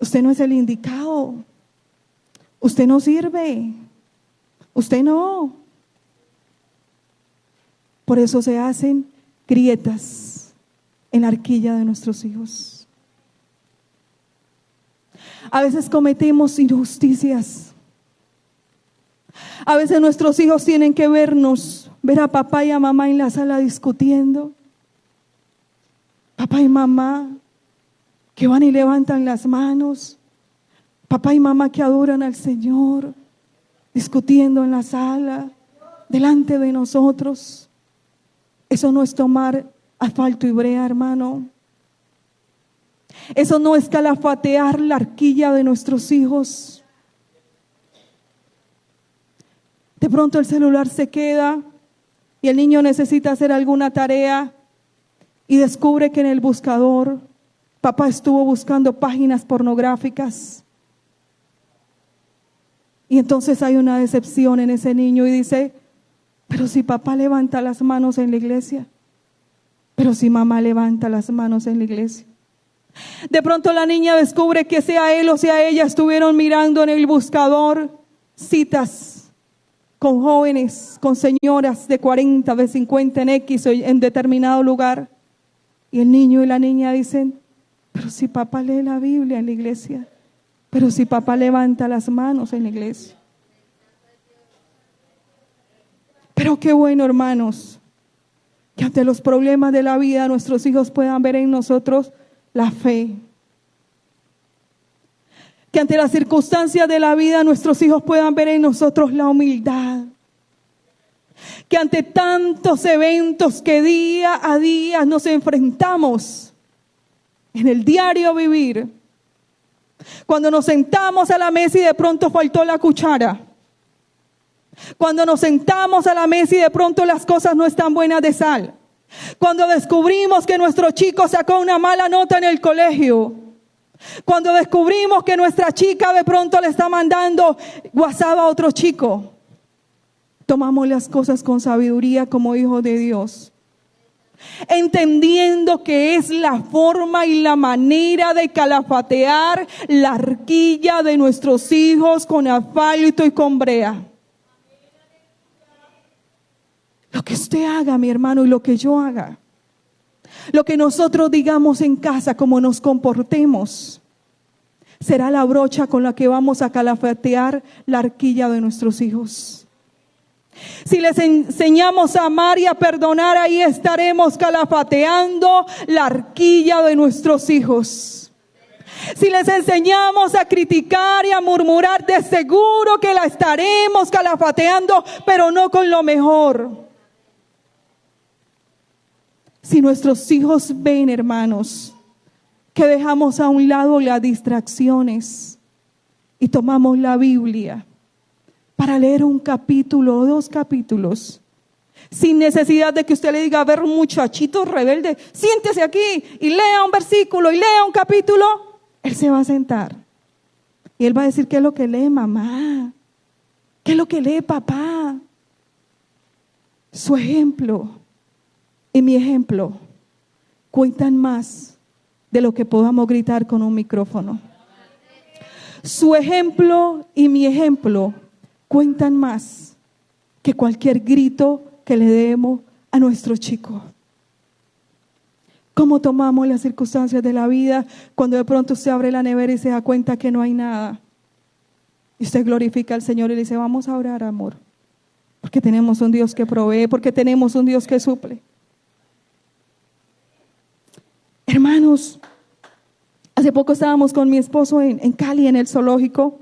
Usted no es el indicado. Usted no sirve. Usted no. Por eso se hacen grietas en la arquilla de nuestros hijos. A veces cometemos injusticias. A veces nuestros hijos tienen que ver a papá y a mamá en la sala discutiendo. Papá y mamá que van y levantan las manos. Papá y mamá que adoran al Señor, discutiendo en la sala, delante de nosotros. Eso no es tomar asfalto y brea, hermano. Eso no es calafatear la arquilla de nuestros hijos. De pronto el celular se queda y el niño necesita hacer alguna tarea y descubre que en el buscador papá estuvo buscando páginas pornográficas. Y entonces hay una decepción en ese niño y dice, pero si papá levanta las manos en la iglesia, pero si mamá levanta las manos en la iglesia. De pronto la niña descubre que sea él o sea ella estuvieron mirando en el buscador citas con jóvenes, con señoras de 40, de 50 en X o en determinado lugar. Y el niño y la niña dicen, pero si papá lee la Biblia en la iglesia, pero si papá levanta las manos en la iglesia. Pero qué bueno, hermanos, que ante los problemas de la vida nuestros hijos puedan ver en nosotros la fe. Que ante las circunstancias de la vida nuestros hijos puedan ver en nosotros la humildad. Que ante tantos eventos que día a día nos enfrentamos en el diario vivir, cuando nos sentamos a la mesa y de pronto faltó la cuchara, cuando nos sentamos a la mesa y de pronto las cosas no están buenas de sal, cuando descubrimos que nuestro chico sacó una mala nota en el colegio, cuando descubrimos que nuestra chica de pronto le está mandando WhatsApp a otro chico, tomamos las cosas con sabiduría como hijos de Dios, entendiendo que es la forma y la manera de calafatear la arquilla de nuestros hijos con asfalto y con brea. Lo que usted haga, mi hermano, y lo que yo haga, lo que nosotros digamos en casa, como nos comportemos, será la brocha con la que vamos a calafatear la arquilla de nuestros hijos. Si les enseñamos a amar y a perdonar, ahí estaremos calafateando la arquilla de nuestros hijos. Si les enseñamos a criticar y a murmurar, de seguro que la estaremos calafateando, pero no con lo mejor. Si nuestros hijos ven, hermanos, que dejamos a un lado las distracciones y tomamos la Biblia para leer un capítulo o 2 capítulos, sin necesidad de que usted le diga, a ver, muchachito rebelde, siéntese aquí y lea un versículo y lea un capítulo, él se va a sentar y él va a decir, ¿qué es lo que lee mamá? ¿Qué es lo que lee papá? Su ejemplo y mi ejemplo cuentan más de lo que podamos gritar con un micrófono. Su ejemplo y mi ejemplo cuentan más que cualquier grito que le demos a nuestro chico. ¿Cómo tomamos las circunstancias de la vida cuando de pronto usted abre la nevera y se da cuenta que no hay nada? Y usted glorifica al Señor y le dice, vamos a orar, amor, porque tenemos un Dios que provee, porque tenemos un Dios que suple. Hermanos, hace poco estábamos con mi esposo en Cali, en el zoológico,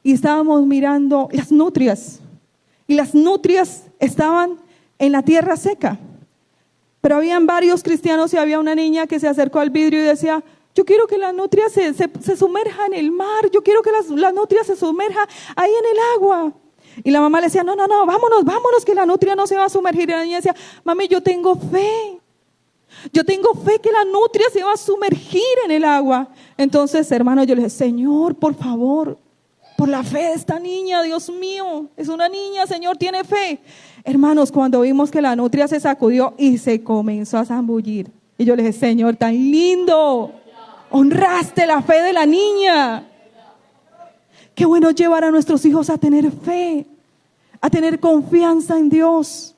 y estábamos mirando las nutrias. Y las nutrias estaban en la tierra seca. Pero habían varios cristianos y había una niña que se acercó al vidrio y decía, yo quiero que la nutria se sumerja en el mar, yo quiero que la nutria se sumerja ahí en el agua. Y la mamá le decía, no, vámonos, que la nutria no se va a sumergir. Y la niña decía, mami, yo tengo fe que la nutria se va a sumergir en el agua. Entonces, hermano, yo le dije, Señor, por favor, por la fe de esta niña, Dios mío, es una niña, Señor, tiene fe. Hermanos, cuando vimos que la nutria se sacudió y se comenzó a zambullir, y yo le dije, Señor, tan lindo, honraste la fe de la niña. Qué bueno llevar a nuestros hijos a tener fe, a tener confianza en Dios.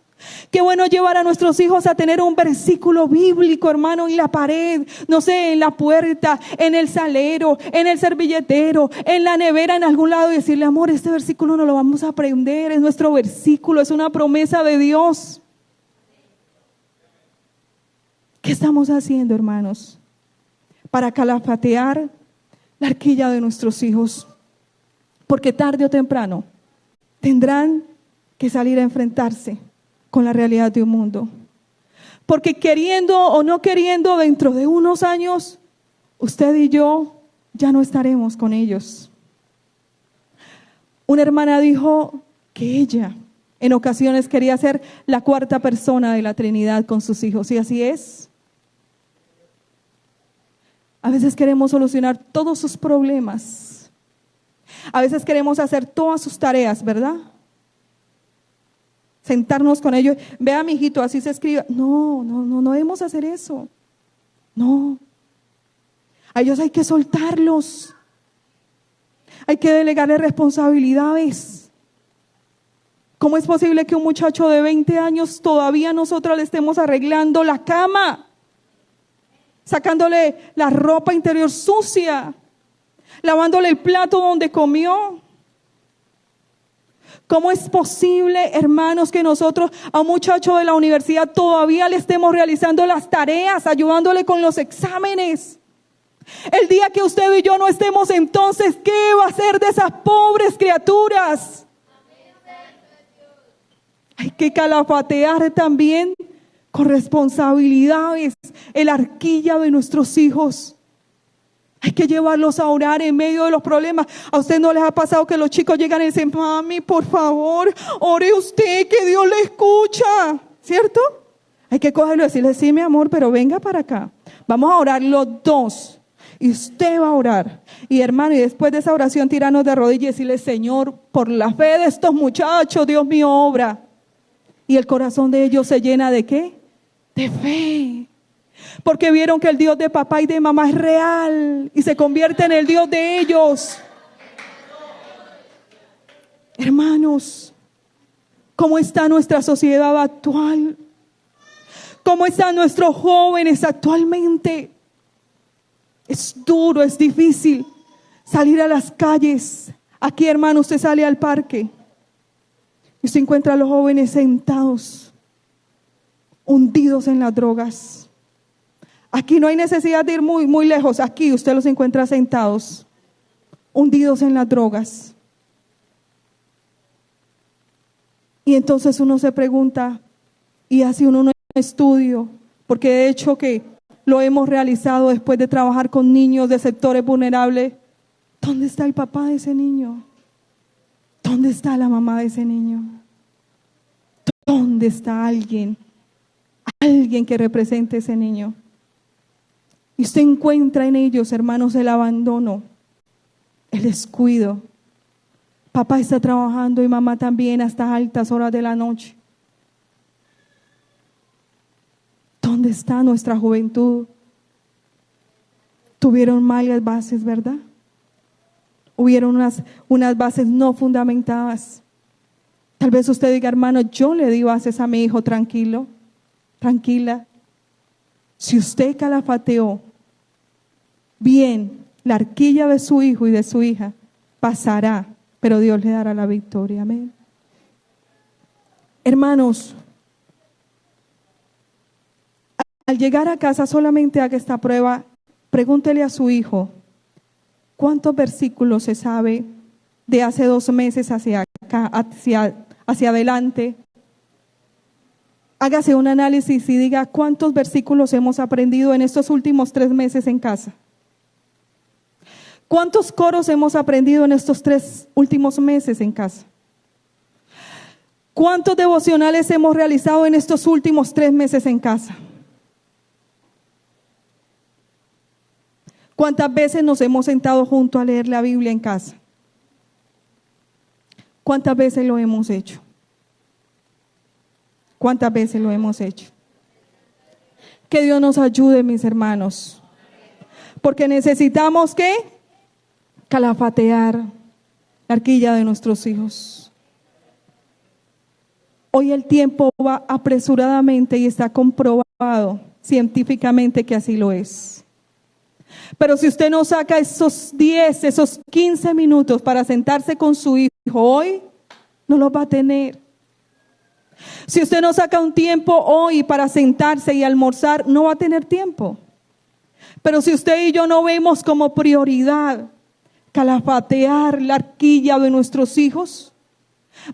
Qué bueno llevar a nuestros hijos a tener un versículo bíblico, hermano, en la pared, no sé, en la puerta, en el salero, en el servilletero, en la nevera, en algún lado, y decirle: amor, este versículo no lo vamos a aprender, es nuestro versículo, es una promesa de Dios. ¿Qué estamos haciendo, hermanos, para calafatear la arquilla de nuestros hijos? Porque tarde o temprano tendrán que salir a enfrentarse con la realidad de un mundo. Porque queriendo o no queriendo, dentro de unos años, usted y yo ya no estaremos con ellos. Una hermana dijo que ella en ocasiones quería ser la cuarta persona de la Trinidad con sus hijos, y así es. A veces queremos solucionar todos sus problemas. A veces queremos hacer todas sus tareas, ¿verdad? Sentarnos con ellos. Vea, mi hijito, así se escribe. No debemos hacer eso. No. A ellos hay que soltarlos. Hay que delegarles responsabilidades. ¿Cómo es posible que un muchacho de 20 años todavía nosotros le estemos arreglando la cama? Sacándole la ropa interior sucia, lavándole el plato donde comió. ¿Cómo es posible, hermanos, que nosotros a un muchacho de la universidad todavía le estemos realizando las tareas, ayudándole con los exámenes? El día que usted y yo no estemos, entonces, ¿qué va a hacer de esas pobres criaturas? Hay que calafatear también con responsabilidades el arquilla de nuestros hijos. Hay que llevarlos a orar en medio de los problemas. ¿A usted no les ha pasado que los chicos llegan y dicen: mami, por favor, ore usted, que Dios le escucha? ¿Cierto? Hay que cogerlo y decirle: sí, mi amor, pero venga para acá. Vamos a orar los dos. Y usted va a orar. Y hermano, y después de esa oración, tirarnos de rodillas y decirle: Señor, por la fe de estos muchachos, Dios mío, obra. Y el corazón de ellos se llena ¿de qué? De fe. Porque vieron que el Dios de papá y de mamá es real y se convierte en el Dios de ellos. Hermanos, ¿cómo está nuestra sociedad actual? ¿Cómo están nuestros jóvenes actualmente? Es duro, es difícil salir a las calles. Aquí, hermano, usted sale al parque y se encuentra a los jóvenes sentados, hundidos en las drogas. Aquí no hay necesidad de ir muy lejos. Aquí usted los encuentra sentados, hundidos en las drogas. Y entonces uno se pregunta y hace uno un estudio, porque de hecho que lo hemos realizado después de trabajar con niños de sectores vulnerables. ¿Dónde está el papá de ese niño? ¿Dónde está la mamá de ese niño? ¿Dónde está alguien que represente a ese niño? Y usted encuentra en ellos, hermanos, el abandono, el descuido. Papá está trabajando y mamá también hasta altas horas de la noche. ¿Dónde está nuestra juventud? Tuvieron malas bases, ¿verdad? Hubieron unas bases no fundamentadas. Tal vez usted diga: hermano, yo le di bases a mi hijo, tranquilo, tranquila. Si usted calafateó bien la arquilla de su hijo y de su hija, pasará, pero Dios le dará la victoria. Amén. Hermanos, al llegar a casa, solamente haga esta prueba. Pregúntele a su hijo: ¿cuántos versículos se sabe de hace 2 meses hacia acá, hacia adelante? Hágase un análisis y diga: ¿cuántos versículos hemos aprendido en estos últimos 3 meses en casa? ¿Cuántos coros hemos aprendido en estos 3 últimos meses en casa? ¿Cuántos devocionales hemos realizado en estos últimos 3 meses en casa? ¿Cuántas veces nos hemos sentado juntos a leer la Biblia en casa? ¿Cuántas veces lo hemos hecho? ¿Cuántas veces lo hemos hecho? Que Dios nos ayude, mis hermanos. Porque necesitamos ¿qué? Calafatear la arquilla de nuestros hijos. Hoy el tiempo va apresuradamente y está comprobado científicamente que así lo es. Pero si usted no saca esos 10, esos 15 minutos para sentarse con su hijo hoy, no los va a tener. Si usted no saca un tiempo hoy para sentarse y almorzar, no va a tener tiempo. Pero si usted y yo no vemos como prioridad calafatear la arquilla de nuestros hijos,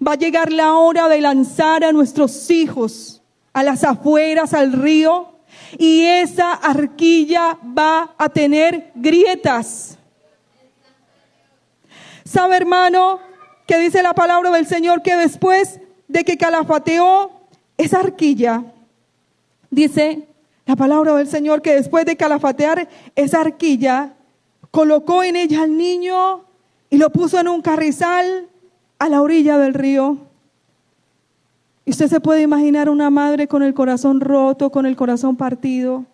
va a llegar la hora de lanzar a nuestros hijos a las afueras, al río, y esa arquilla va a tener grietas. ¿Sabe, hermano, que dice la palabra del Señor que después de que calafateó esa arquilla, dice la palabra del Señor que después de calafatear esa arquilla, colocó en ella al niño y lo puso en un carrizal a la orilla del río? Y usted se puede imaginar una madre con el corazón roto, con el corazón partido.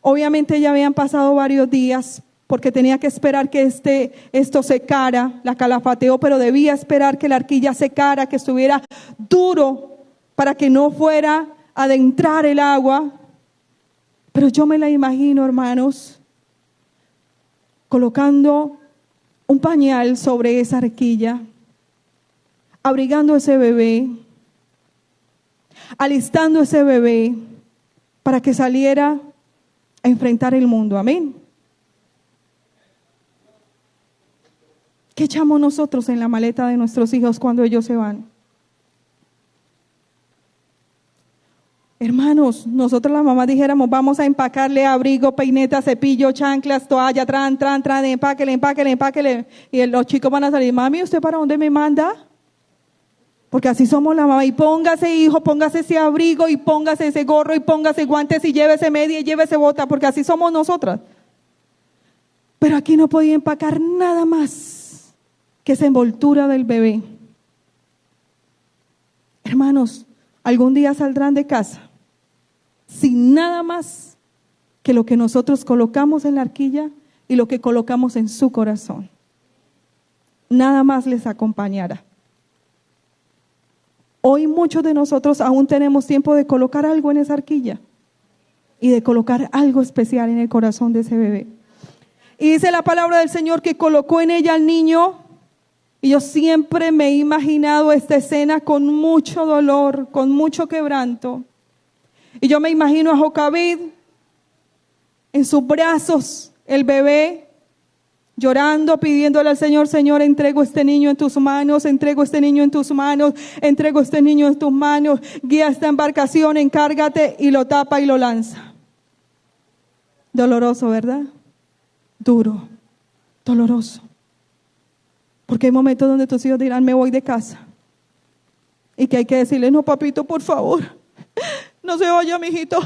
Obviamente ya habían pasado varios días porque tenía que esperar que esto secara, la calafateó, pero debía esperar que la arquilla secara, que estuviera duro para que no fuera a adentrar el agua. Pero yo me la imagino, hermanos, colocando un pañal sobre esa arquilla, abrigando ese bebé, alistando ese bebé para que saliera a enfrentar el mundo. Amén. ¿Qué echamos nosotros en la maleta de nuestros hijos cuando ellos se van? Hermanos, nosotros las mamás dijéramos, vamos a empacarle abrigo, peineta, cepillo, chanclas, toalla, tran, empáquele. Y los chicos van a salir, mami, ¿usted para dónde me manda? Porque así somos la mamá. Y póngase, hijo, póngase ese abrigo, y póngase ese gorro, y póngase guantes, y llévese media, y llévese bota, porque así somos nosotras. Pero aquí no podía empacar nada más que esa envoltura del bebé. Hermanos, algún día saldrán de casa sin nada más que lo que nosotros colocamos en la arquilla y lo que colocamos en su corazón. Nada más les acompañará. Hoy muchos de nosotros aún tenemos tiempo de colocar algo en esa arquilla y de colocar algo especial en el corazón de ese bebé. Y dice la palabra del Señor que colocó en ella al niño. Y yo siempre me he imaginado esta escena con mucho dolor, con mucho quebranto. Y yo me imagino a Jocabed en sus brazos, el bebé, llorando, pidiéndole al Señor, Señor, entrego este niño en tus manos, entrego este niño en tus manos, entrego este niño en tus manos, guía esta embarcación, encárgate, y lo tapa y lo lanza. Doloroso, ¿verdad? Duro, doloroso. Porque hay momentos donde tus hijos dirán, me voy de casa. Y que hay que decirle, no, papito, por favor, no se vaya, mijito.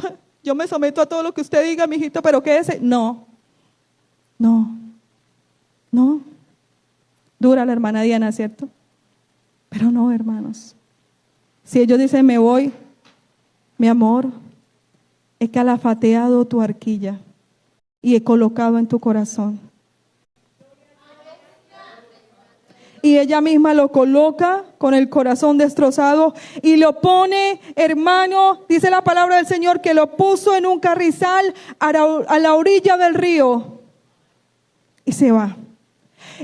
Yo me someto a todo lo que usted diga, mijito, pero quédese. No. Dura la hermana Diana, ¿cierto? Pero no, hermanos. Si ellos dicen, me voy, mi amor, he calafateado tu arquilla y he colocado en tu corazón. Y ella misma lo coloca con el corazón destrozado y lo pone, hermano, dice la palabra del Señor, que lo puso en un carrizal a la orilla del río y se va.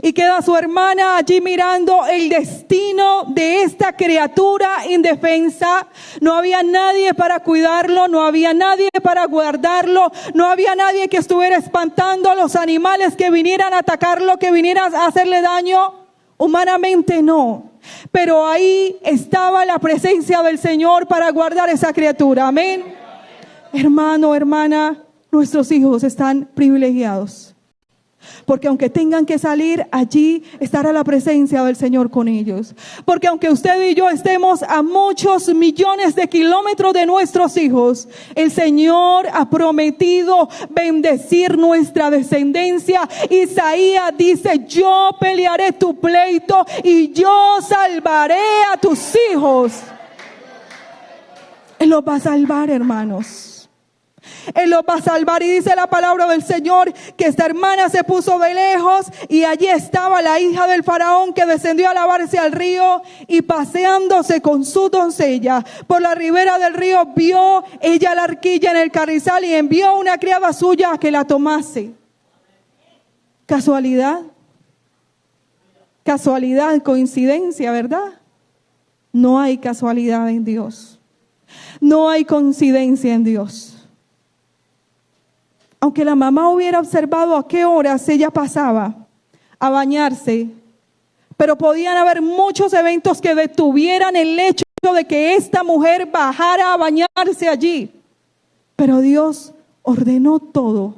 Y queda su hermana allí mirando el destino de esta criatura indefensa. No había nadie para cuidarlo, no había nadie para guardarlo, no había nadie que estuviera espantando a los animales que vinieran a atacarlo, que vinieran a hacerle daño. Humanamente no, pero ahí estaba la presencia del Señor para guardar esa criatura. Amén. Hermano, hermana, nuestros hijos están privilegiados. Porque aunque tengan que salir, allí estará la presencia del Señor con ellos. Porque aunque usted y yo estemos a muchos millones de kilómetros de nuestros hijos, el Señor ha prometido bendecir nuestra descendencia. Isaías dice, yo pelearé tu pleito y yo salvaré a tus hijos. Él los va a salvar, hermanos. Él los va a salvar. Y dice la palabra del Señor que esta hermana se puso de lejos y allí estaba la hija del faraón que descendió a lavarse al río, y paseándose con su doncella por la ribera del río, vio ella la arquilla en el carrizal y envió a una criada suya a que la tomase. ¿Casualidad? Casualidad, coincidencia, ¿verdad? No hay casualidad en Dios. No hay coincidencia en Dios. Aunque la mamá hubiera observado a qué horas ella pasaba a bañarse, pero podían haber muchos eventos que detuvieran el hecho de que esta mujer bajara a bañarse allí. Pero Dios ordenó todo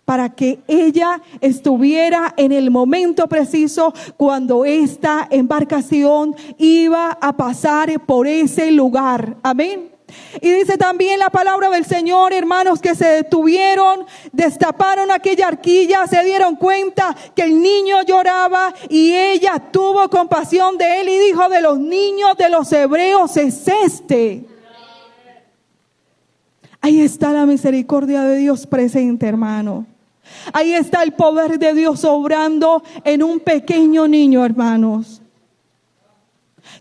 para que ella estuviera en el momento preciso cuando esta embarcación iba a pasar por ese lugar. Amén. Y dice también la palabra del Señor, hermanos, que se detuvieron, destaparon aquella arquilla, se dieron cuenta que el niño lloraba y ella tuvo compasión de él y dijo: de los niños de los hebreos es este. Ahí está la misericordia de Dios presente, hermano. Ahí está el poder de Dios obrando en un pequeño niño, hermanos,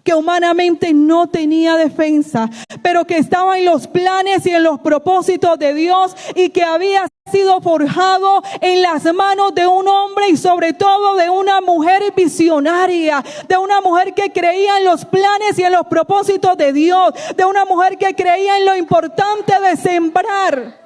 que humanamente no tenía defensa, pero que estaba en los planes y en los propósitos de Dios, y que había sido forjado en las manos de un hombre y sobre todo de una mujer visionaria, de una mujer que creía en los planes y en los propósitos de Dios, de una mujer que creía en lo importante de sembrar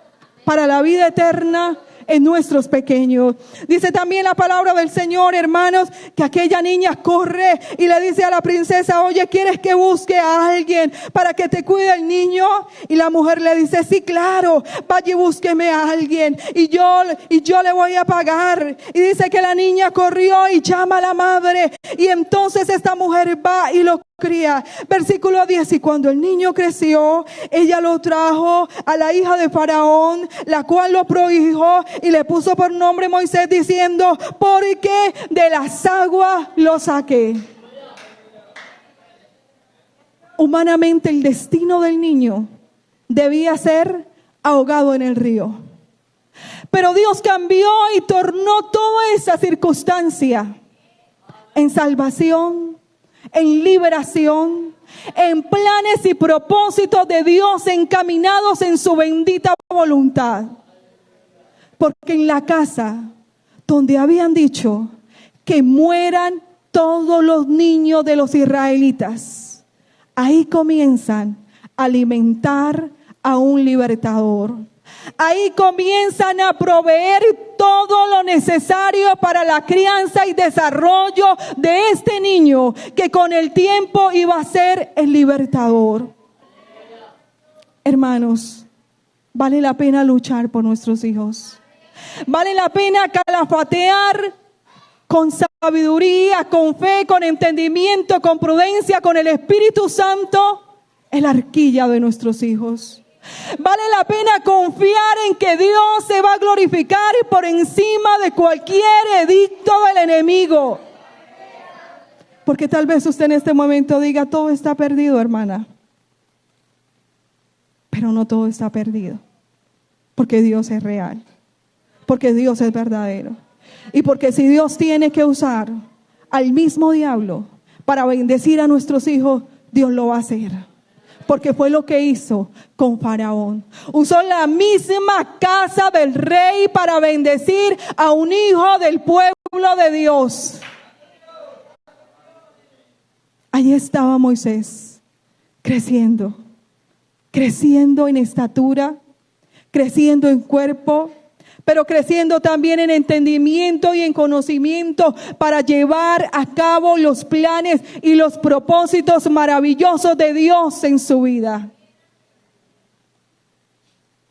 para la vida eterna en nuestros pequeños. Dice también la palabra del Señor, hermanos, que aquella niña corre y le dice a la princesa: oye, ¿quieres que busque a alguien para que te cuide el niño? Y la mujer le dice: sí, claro, vaya y búsqueme a alguien y yo le voy a pagar. Y dice que la niña corrió y llama a la madre, y entonces esta mujer va y lo cría. Versículo 10: y cuando el niño creció, ella lo trajo a la hija de Faraón, la cual lo prohijó y le puso por nombre Moisés, diciendo: porque de las aguas lo saqué. Humanamente el destino del niño debía ser ahogado en el río, pero Dios cambió y tornó toda esa circunstancia en salvación, en liberación, en planes y propósitos de Dios encaminados en su bendita voluntad. Porque en la casa donde habían dicho que mueran todos los niños de los israelitas, ahí comienzan a alimentar a un libertador. Ahí comienzan a proveer todo lo necesario para la crianza y desarrollo de este niño, que con el tiempo iba a ser el libertador. Hermanos, vale la pena luchar por nuestros hijos. Vale la pena calafatear con sabiduría, con fe, con entendimiento, con prudencia, con el Espíritu Santo en la arquilla de nuestros hijos. Vale la pena confiar en que Dios se va a glorificar por encima de cualquier edicto del enemigo. Porque tal vez usted en este momento diga: todo está perdido, hermana. Pero no todo está perdido. Porque Dios es real. Porque Dios es verdadero. Y porque si Dios tiene que usar al mismo diablo para bendecir a nuestros hijos, Dios lo va a hacer. Porque fue lo que hizo con Faraón. Usó la misma casa del rey para bendecir a un hijo del pueblo de Dios. Allí estaba Moisés, creciendo en estatura, creciendo en cuerpo, pero creciendo también en entendimiento y en conocimiento para llevar a cabo los planes y los propósitos maravillosos de Dios en su vida.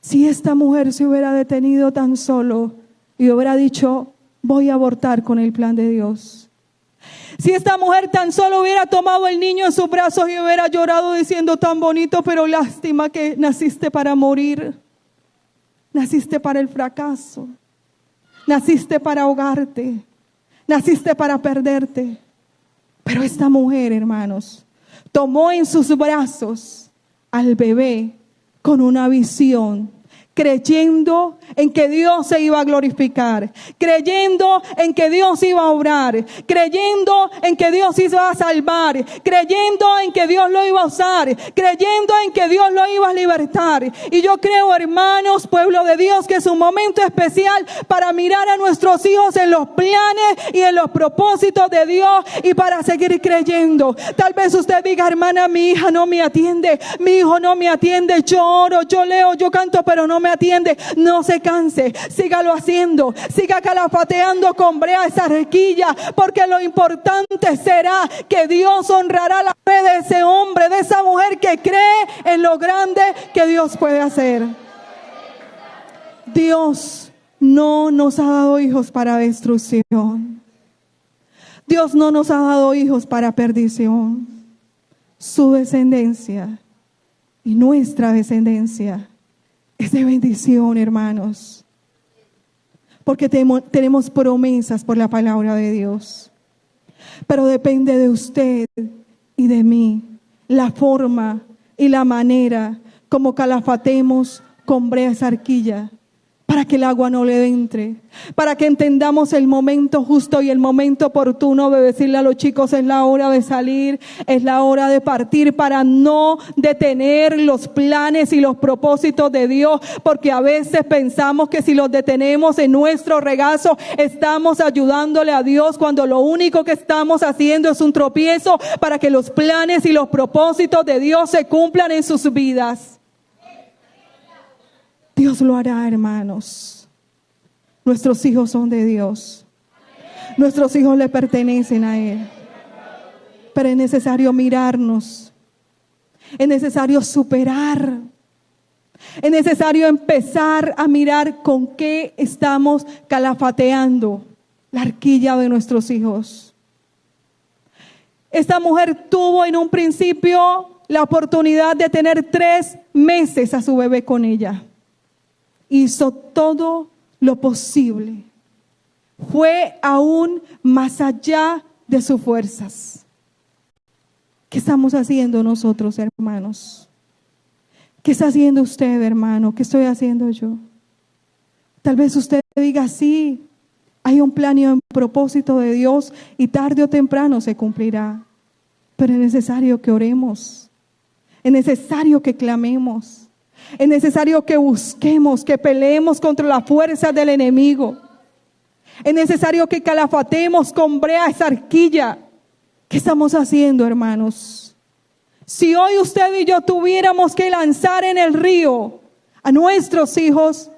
Si esta mujer se hubiera detenido tan solo y hubiera dicho: voy a abortar con el plan de Dios. Si esta mujer tan solo hubiera tomado el niño en sus brazos y hubiera llorado diciendo: tan bonito, pero lástima que naciste para morir. Naciste para el fracaso. Naciste para ahogarte. Naciste para perderte. Pero esta mujer, hermanos, tomó en sus brazos al bebé con una visión creyendo en que Dios se iba a glorificar, creyendo en que Dios iba a obrar, creyendo en que Dios iba a salvar, creyendo en que Dios lo iba a usar, creyendo en que Dios lo iba a libertar. Y yo creo, hermanos, pueblo de Dios, que es un momento especial para mirar a nuestros hijos en los planes y en los propósitos de Dios y para seguir creyendo. Tal vez usted diga: hermana, mi hija no me atiende, mi hijo no me atiende, yo oro, yo leo, yo canto, pero no me atiende. No se canse, sígalo haciendo, siga calafateando con brea esa arquilla, porque lo importante será que Dios honrará la fe de ese hombre, de esa mujer que cree en lo grande que Dios puede hacer. Dios no nos ha dado hijos para destrucción. Dios no nos ha dado hijos para perdición. Su descendencia y nuestra descendencia es de bendición, hermanos, porque tenemos promesas por la palabra de Dios. Pero depende de usted y de mí la forma y la manera como calafatemos con brea esa arquilla, para que el agua no le entre, para que entendamos el momento justo y el momento oportuno de decirle a los chicos: es la hora de salir, es la hora de partir, para no detener los planes y los propósitos de Dios, porque a veces pensamos que si los detenemos en nuestro regazo estamos ayudándole a Dios, cuando lo único que estamos haciendo es un tropiezo para que los planes y los propósitos de Dios se cumplan en sus vidas. Dios lo hará, hermanos. Nuestros hijos son de Dios. Nuestros hijos le pertenecen a Él. Pero es necesario mirarnos. Es necesario superar. Es necesario empezar a mirar con qué estamos calafateando la arquilla de nuestros hijos. Esta mujer tuvo en un principio la oportunidad de tener 3 meses a su bebé con ella. Hizo todo lo posible. Fue aún más allá de sus fuerzas. ¿Qué estamos haciendo nosotros, hermanos? ¿Qué está haciendo usted, hermano? ¿Qué estoy haciendo yo? Tal vez usted diga: sí, hay un plan y un propósito de Dios y tarde o temprano se cumplirá. Pero es necesario que oremos. Es necesario que clamemos. Es necesario que busquemos, que peleemos contra la fuerza del enemigo. Es necesario que calafatemos con brea esa arquilla. ¿Qué estamos haciendo, hermanos? Si hoy usted y yo tuviéramos que lanzar en el río a nuestros hijos,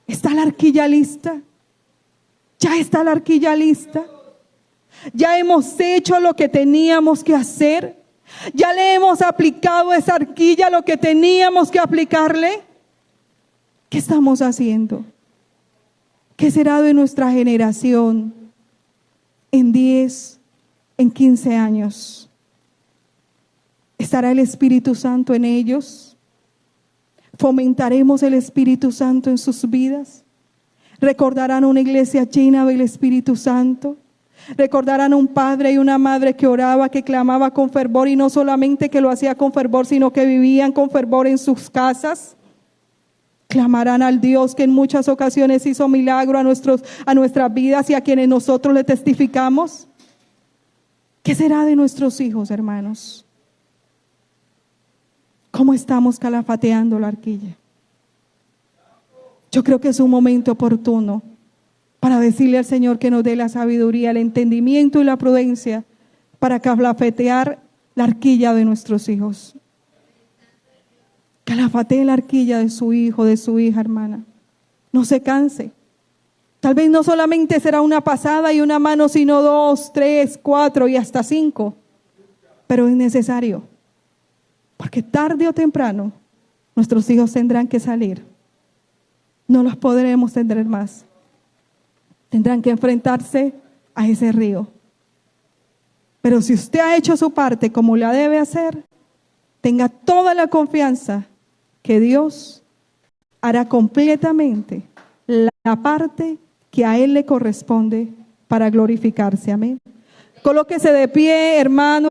¿está la arquilla lista? ¿Ya está la arquilla lista? ¿Ya hemos hecho lo que teníamos que hacer? ¿Ya le hemos aplicado esa arquilla lo que teníamos que aplicarle? ¿Qué estamos haciendo? ¿Qué será de nuestra generación en 10, en 15 años? ¿Estará el Espíritu Santo en ellos? ¿Fomentaremos el Espíritu Santo en sus vidas? ¿Recordarán una iglesia llena del Espíritu Santo? Recordarán un padre y una madre que oraba, que clamaba con fervor, y no solamente que lo hacía con fervor, sino que vivían con fervor en sus casas. Clamarán al Dios que en muchas ocasiones hizo milagro a nuestras vidas y a quienes nosotros le testificamos. ¿Qué será de nuestros hijos, hermanos? ¿Cómo estamos calafateando la arquilla? Yo creo que es un momento oportuno para decirle al Señor que nos dé la sabiduría, el entendimiento y la prudencia para calafetear la arquilla de nuestros hijos. Calafatee la arquilla de su hijo, de su hija, hermana. No se canse. Tal vez no solamente será una pasada y una mano, sino 2, 3, 4 y hasta 5. Pero es necesario. Porque tarde o temprano nuestros hijos tendrán que salir. No los podremos tener más. Tendrán que enfrentarse a ese río. Pero si usted ha hecho su parte como la debe hacer, tenga toda la confianza que Dios hará completamente la parte que a Él le corresponde para glorificarse. Amén. Colóquese de pie, hermano.